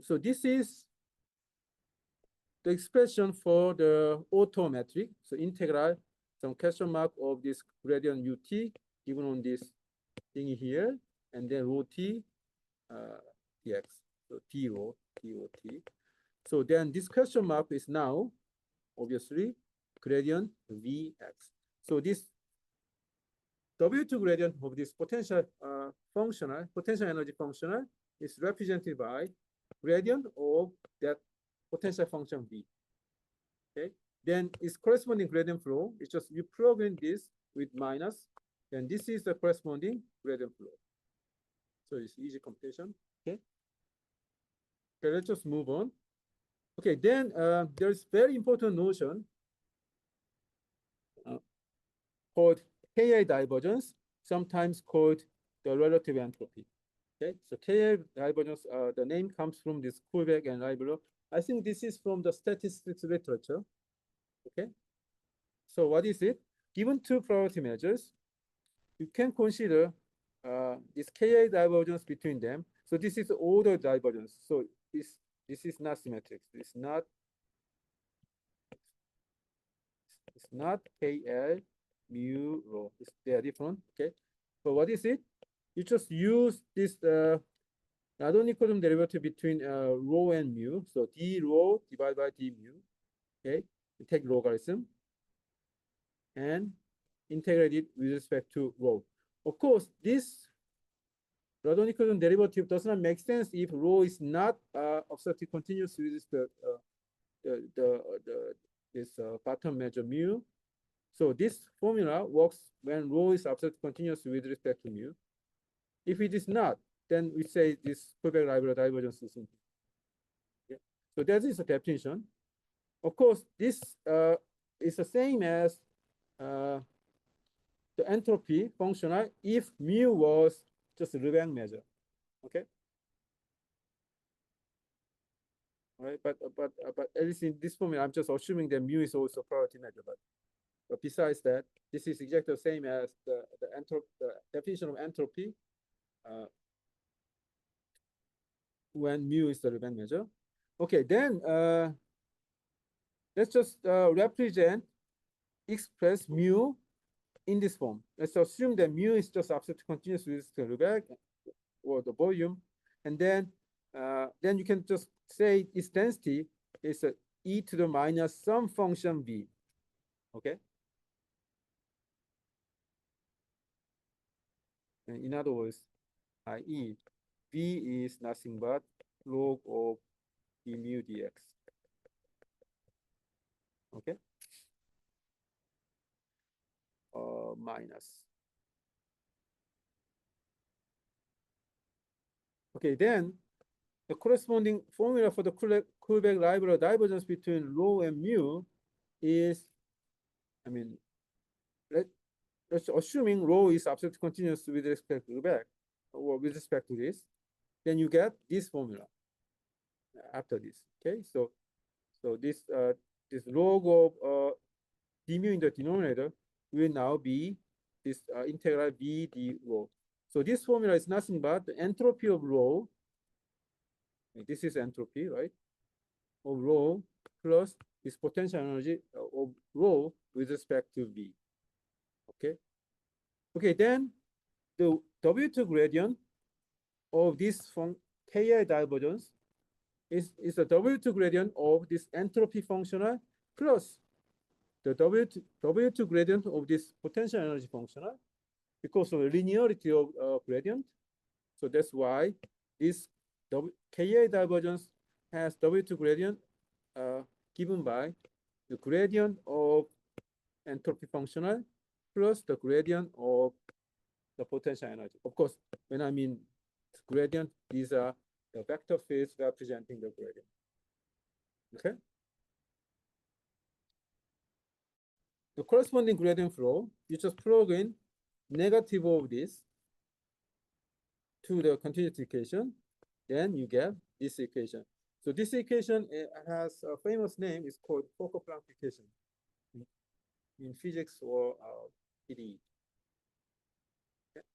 so this is the expression for the auto metric. So integral some question mark of this gradient ut given on this thing here, and then rho t dx. So d rho t. So then this question mark is now obviously gradient vx. So this W2 gradient of this potential potential energy functional is represented by gradient of that potential function v. Okay, then its corresponding gradient flow is just you plug in this with minus, then this is the corresponding gradient flow. So it's easy computation. Okay. Okay, let's just move on. Okay, then there's very important notion called Ki divergence, sometimes called the relative entropy. Okay, so Ki divergence, the name comes from this Kuhlbeck and Leibler. I think this is from the statistics literature. Okay, so what is it? Given two probability measures, you can consider this Ki divergence between them. So this is order divergence. So this is not symmetric. It's not KL mu rho. They are different. Okay. So what is it? You just use this Radon-Nikodym derivative between rho and mu. So d rho divided by d mu. Okay. You take logarithm and integrate it with respect to rho. Of course, this Radon-Nikodym derivative does not make sense if rho is not absolutely continuous with this bottom measure mu. So this formula works when rho is absolutely continuous with respect to mu. If it is not, then we say this Kuhlbeck-Leibler divergence is infinite. Yeah. So that is a definition. Of course, this is the same as the entropy functional if mu was just a Lebesgue measure. Okay. Right, but at least in this formula, I'm just assuming that mu is also a probability measure. But besides that, this is exactly the same as the definition of entropy when mu is the Lebesgue measure. Okay, then let's just express mu in this form. Let's assume that mu is just absolutely continuous with the Lebesgue or the volume, and then you can just say its density is e to the minus some function v. Okay. And in other words, i.e., v is nothing but log of d mu dx. Okay. Minus. Okay, then the corresponding formula for the Kullback-Leibler divergence between rho and mu is, I mean, let's assuming rho is absolutely continuous with respect to Kullback, or with respect to this, then you get this formula after this. Okay, so this this log of d mu in the denominator will now be this integral b d rho. So this formula is nothing but the entropy of rho. This is entropy, right? Of rho plus this potential energy of rho with respect to v. Okay. Okay, then the W2 gradient of this from Ki divergence is the W2 gradient of this entropy functional plus the W2 gradient of this potential energy functional because of the linearity of gradient. So that's why this Ki divergence has W2 gradient given by the gradient of entropy functional plus the gradient of the potential energy. Of course, when I mean gradient, these are the vector fields representing the gradient. Okay. The corresponding gradient flow, you just plug in negative of this to the continuity equation, then you get this equation. So this equation has a famous name. It's called Fokker-Planck equation in physics or PDE. Okay.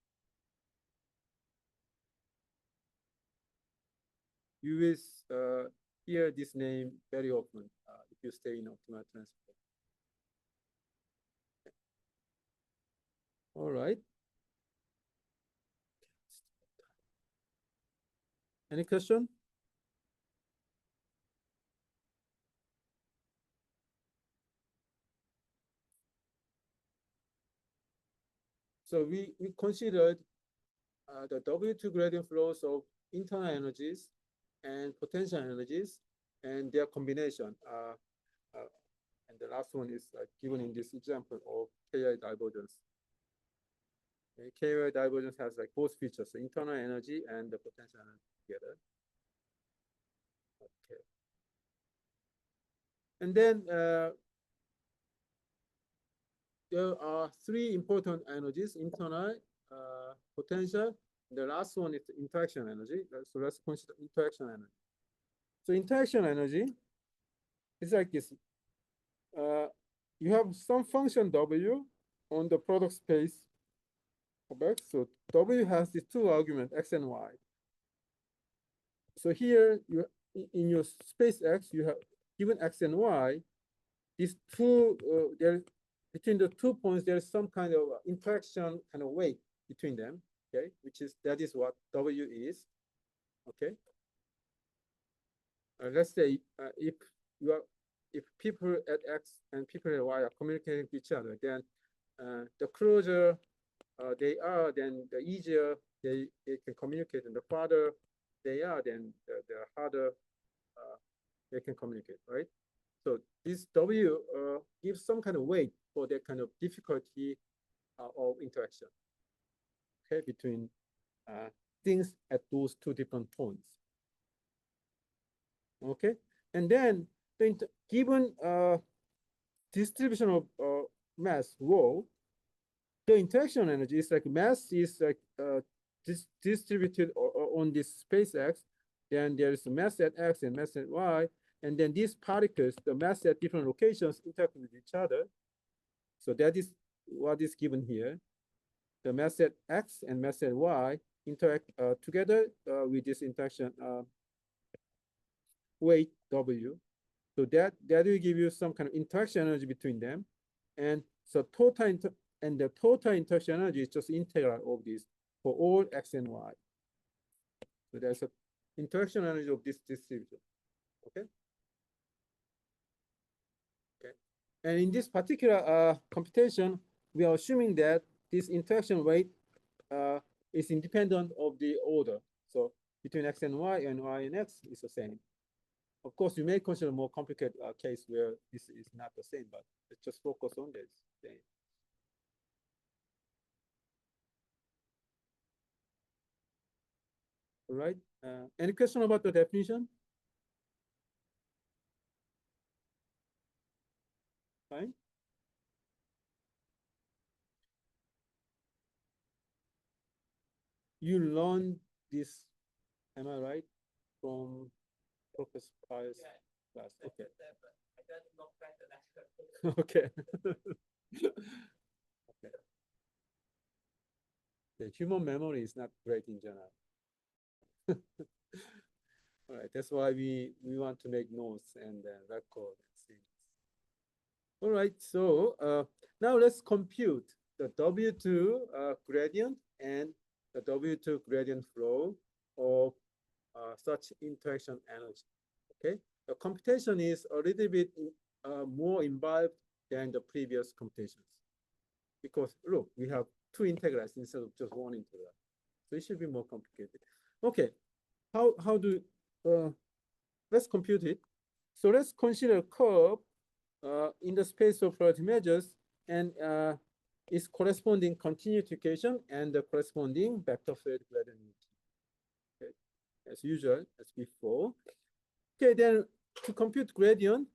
You will hear this name very often if you stay in optimal transport. Okay. All right. Any question? So we considered the W2 gradient flows of internal energies and potential energies and their combination. And the last one is given in this example of Ki divergence. Okay, Ki divergence has like both features, the internal energy and the potential energy together. Okay. And then there are three important energies: internal, potential. The last one is the interaction energy. So let's consider interaction energy. So interaction energy is like this. You have some function W on the product space of X. So W has these two arguments, X and Y. So here, you in your space X, you have given X and Y. These two, between the 2 points, there is some kind of interaction kind of weight between them. Okay, that is what W is. Okay. Let's say if people at X and people at Y are communicating with each other, then the closer they are, then the easier they can communicate, and the farther they are, then the harder they can communicate, right? So this W gives some kind of weight for that kind of difficulty of interaction, okay, between things at those two different points. Okay, and then given distribution of mass rho, the interaction energy is like mass is like distributed on this space X. Then there is mass at X and mass at Y, and then these particles, the mass at different locations, interact with each other. So that is what is given here. The mass at X and mass at Y interact together with this interaction weight W. So that will give you some kind of interaction energy between them. And so the total interaction energy is just integral of this for all X and Y. So there's an interaction energy of this distribution. Okay. Okay. And in this particular computation, we are assuming that this interaction weight is independent of the order. So between x and y and x is the same. Of course, you may consider more complicated case where this is not the same, but let's just focus on this thing. All right. Any question about the definition? Fine. You learned this, am I right, from Professor Pius class? Okay. Okay. Okay. The human memory is not great in general. All right, that's why we want to make notes and record and things. All right, so now let's compute the W2 gradient and the W2 gradient flow of such interaction energy. Okay, the computation is a little bit more involved than the previous computations because look, we have two integrals instead of just one integral, so it should be more complicated. Okay, how do let's compute it. So let's consider a curve in the space of relative measures and its corresponding continuity equation and the corresponding vector field gradient. Okay, as usual, as before. Okay, then to compute gradient,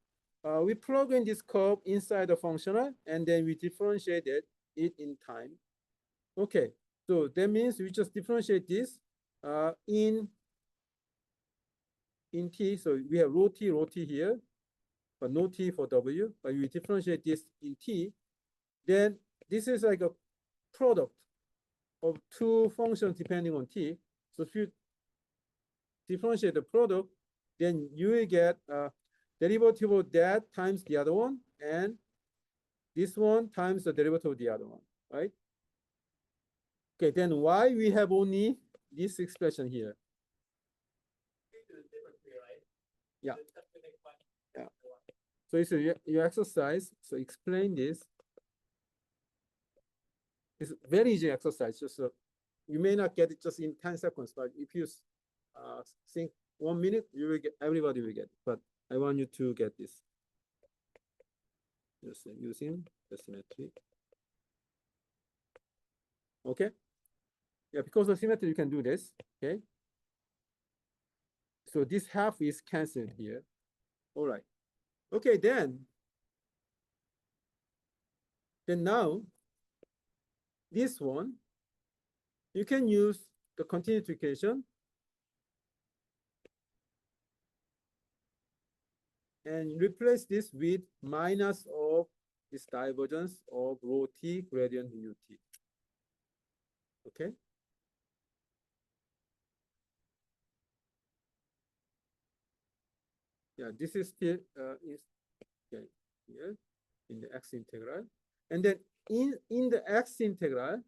we plug in this curve inside the functional and then we differentiate it in time. Okay, so that means we just differentiate this in t. So we have rho t here, but no t for w. But we differentiate this in t, then this is like a product of two functions depending on t. So if you differentiate the product, then you will get derivative of that times the other one, and this one times the derivative of the other one, right? Okay, then why we have only this expression here? Yeah. Yeah. So it's your exercise. So explain this. It's very easy exercise. Just you may not get it just in 10 seconds, but if you think 1 minute, you will get, everybody will get it. But I want you to get this. Just using the symmetry. Okay. Yeah, because of symmetry, you can do this. Okay. So this half is canceled here. All right. Okay, then now this one, you can use the continuity equation and replace this with minus of this divergence of rho t gradient ut. Okay. Yeah, this is still is okay, here in the x integral, and then in the x integral,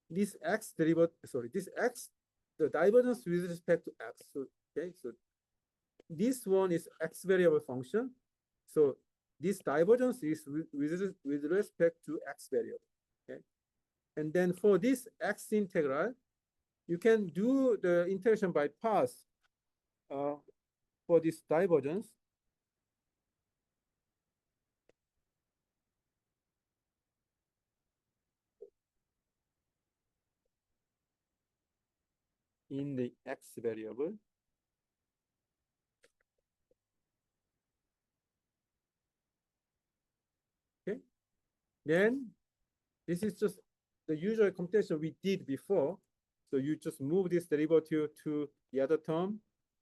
this x derivative, sorry, this x, the divergence with respect to x. So okay, so this one is x variable function. So this divergence is with respect to x variable. Okay, and then for this x integral, you can do the integration by parts for this divergence. In the x variable. Okay, then this is just the usual computation we did before. So you just move this derivative to the other term,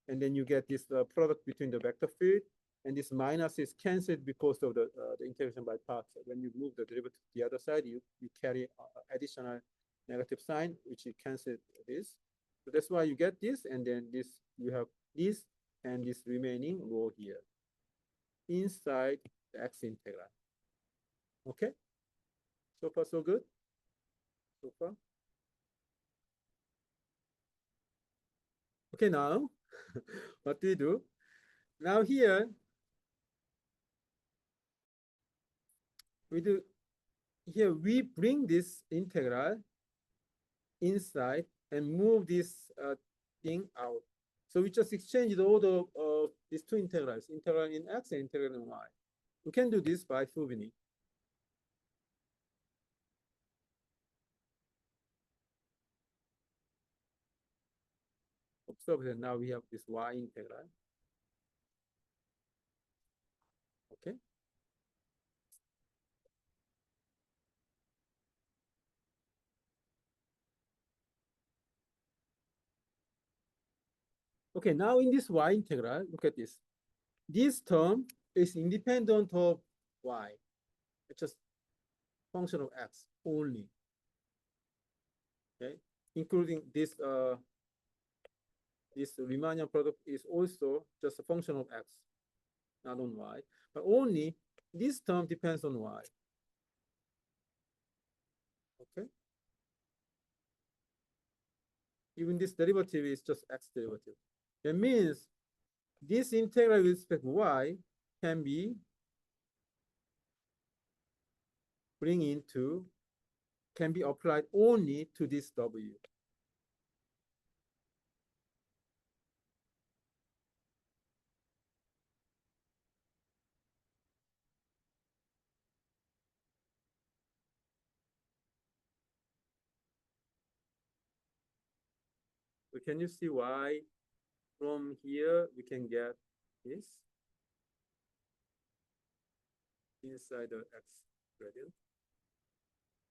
and then you get this product between the vector field, and this minus is canceled because of the integration by parts. When you move the derivative to the other side, you carry additional negative sign, which you cancel this. So that's why you get this, and then this, you have this and this remaining rho here inside the x integral. Okay, so far so good. So far. Okay, now what do we do? Now here we bring this integral inside and move this thing out. So we just exchanged all the these two integrals, integral in x and integral in y. We can do this by Fubini. Observe that now we have this y integral. Okay. Okay, now in this y integral, look at this. This term is independent of y. It's just function of x only. Okay, including this this Riemannian product is also just a function of x, not on y. But only this term depends on y. Okay. Even this derivative is just x derivative. That means this integral with respect to y can be can be applied only to this w. So can you see why from here we can get this inside the x gradient?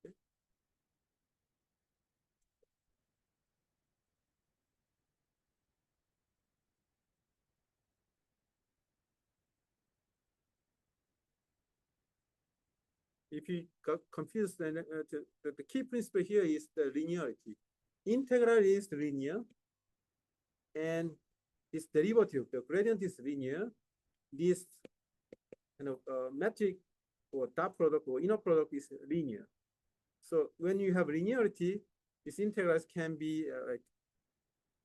Okay. If you got confused, then the key principle here is the linearity. Integral is linear, and this derivative, the gradient is linear. This kind of metric or dot product or inner product is linear. So when you have linearity, these integrals can be like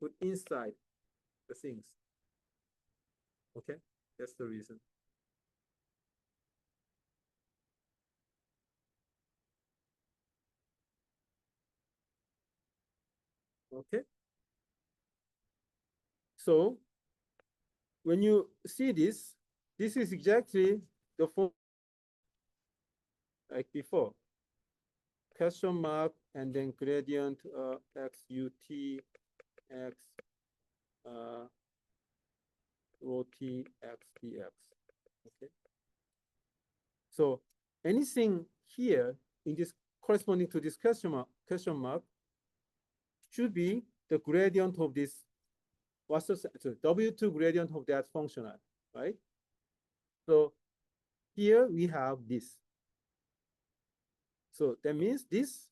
put inside the things. Okay, that's the reason. Okay. So when you see this, this is exactly the form like before. Question mark and then gradient x ut x rho t x dx. Okay. So anything here in this corresponding to this question mark should be the gradient of this, what's the W2 gradient of that functional, right? So here we have this. So that means this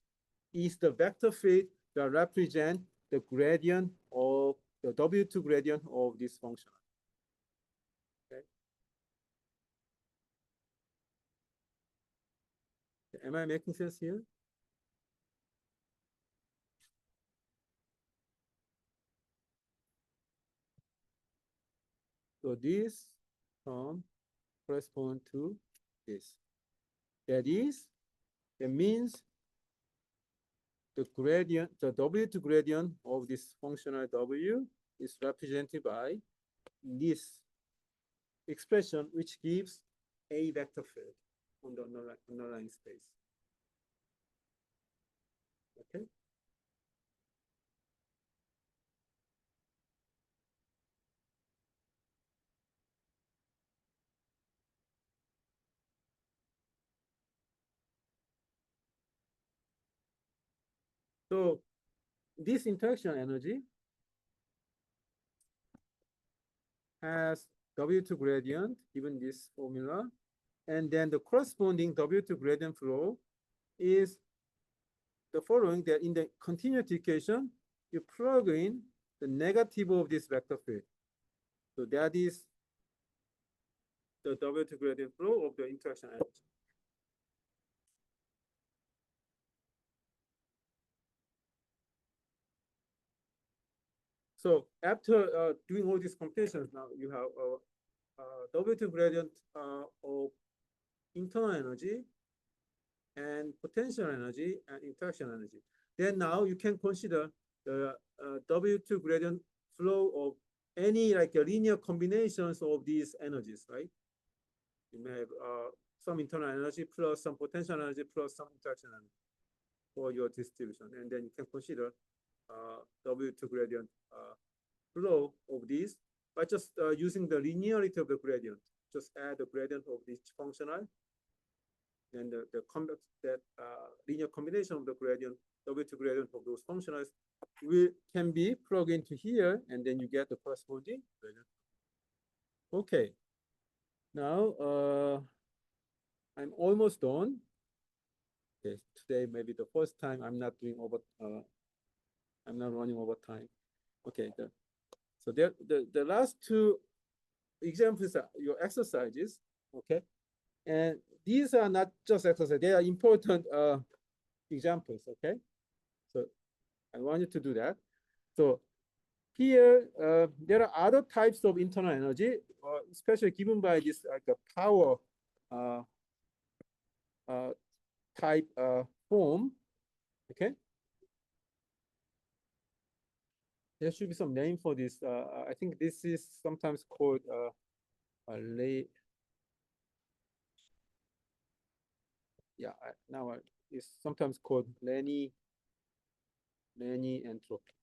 is the vector field that represent the gradient of the W2 gradient of this functional. Okay. Am I making sense here? So this term correspond to this. That means the gradient, the W2 gradient of this functional W is represented by this expression, which gives a vector field on the underlying space. Okay. So this interaction energy has W2 gradient, given this formula, and then the corresponding W2 gradient flow is the following, that in the continuity equation, you plug in the negative of this vector field. So that is the W2 gradient flow of the interaction energy. So after doing all these computations, now you have W2 gradient of internal energy and potential energy and interaction energy. Then now you can consider the W2 gradient flow of any like linear combinations of these energies, right? You may have some internal energy plus some potential energy plus some interaction energy for your distribution, and then you can consider W2 gradient flow of these by just using the linearity of the gradient. Just add the gradient of each functional, and that linear combination of the gradient, W2 gradient of those functionals can be plugged into here, and then you get the corresponding gradient. Okay. Now I'm almost done. Okay, today maybe the first time I'm not doing I'm not running over time. Okay, so the last two examples are your exercises. Okay, and these are not just exercises; they are important examples. Okay, so I want you to do that. So here there are other types of internal energy, especially given by this like a power type form. Okay, there should be some name for this. I think this is sometimes called now it's sometimes called Lenny entropy.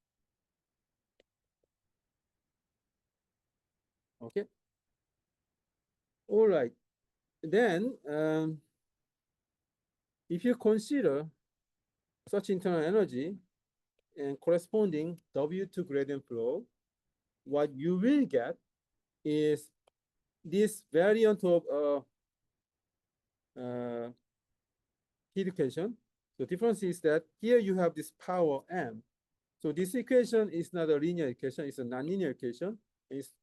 Okay. All right. Then if you consider such internal energy and corresponding W2 gradient flow, what you will get is this variant of heat equation. The difference is that here you have this power m. So this equation is not a linear equation, it's a nonlinear equation. It's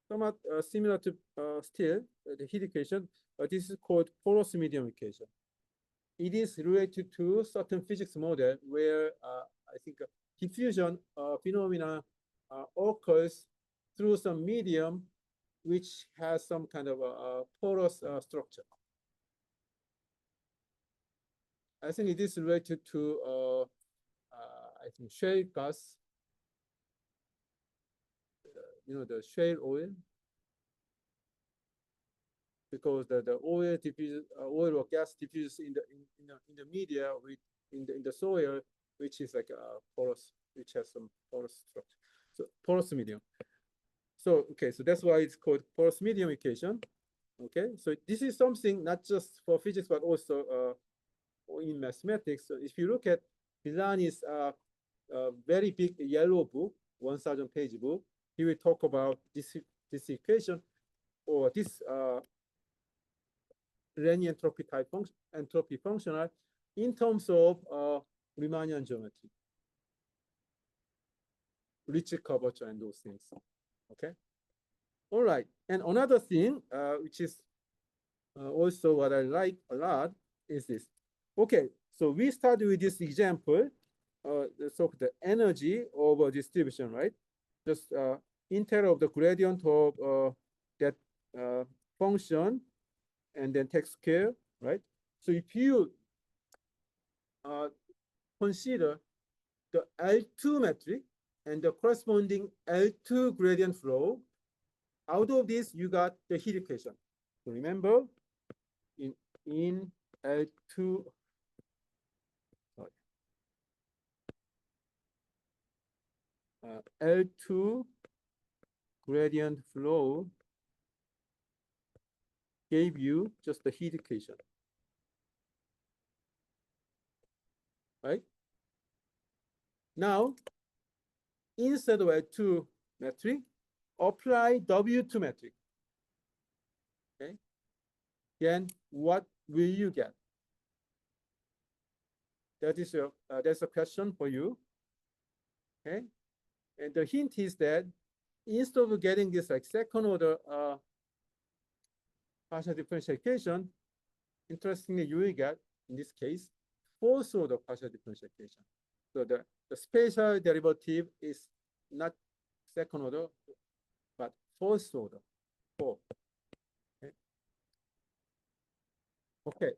somewhat similar to still the heat equation, but this is called porous medium equation. It is related to certain physics model where I think diffusion phenomena occurs through some medium which has some kind of a porous structure. I think it is related to I think shale gas, the shale oil, because the oil diffuses, oil or gas diffuses in the media in the soil, which is like a porous, which has some porous structure. So porous medium. So okay, so that's why it's called porous medium equation. Okay, so this is something not just for physics but also in mathematics. So if you look at Villani's very big yellow book, 1,000-page book, he will talk about this equation or this Renyi entropy type entropy functional in terms of Riemannian geometry, Ricci curvature, and those things. Okay. All right. And another thing, which is also what I like a lot, is this. Okay. So we start with this example, the energy over distribution, right? Just integral of the gradient of that function, and then take scale, right? So if you consider the L2 metric and the corresponding L2 gradient flow, out of this you got the heat equation. So remember, in L2, L2 gradient flow gave you just the heat equation, right? Now, instead of L2 metric, apply W2 metric. Okay. Then what will you get? That's a question for you. Okay. And the hint is that instead of getting this like second order partial differential equation, interestingly, you will get, in this case, fourth order partial differential equation. So the spatial derivative is not second order, but fourth order. 4. Okay. Okay.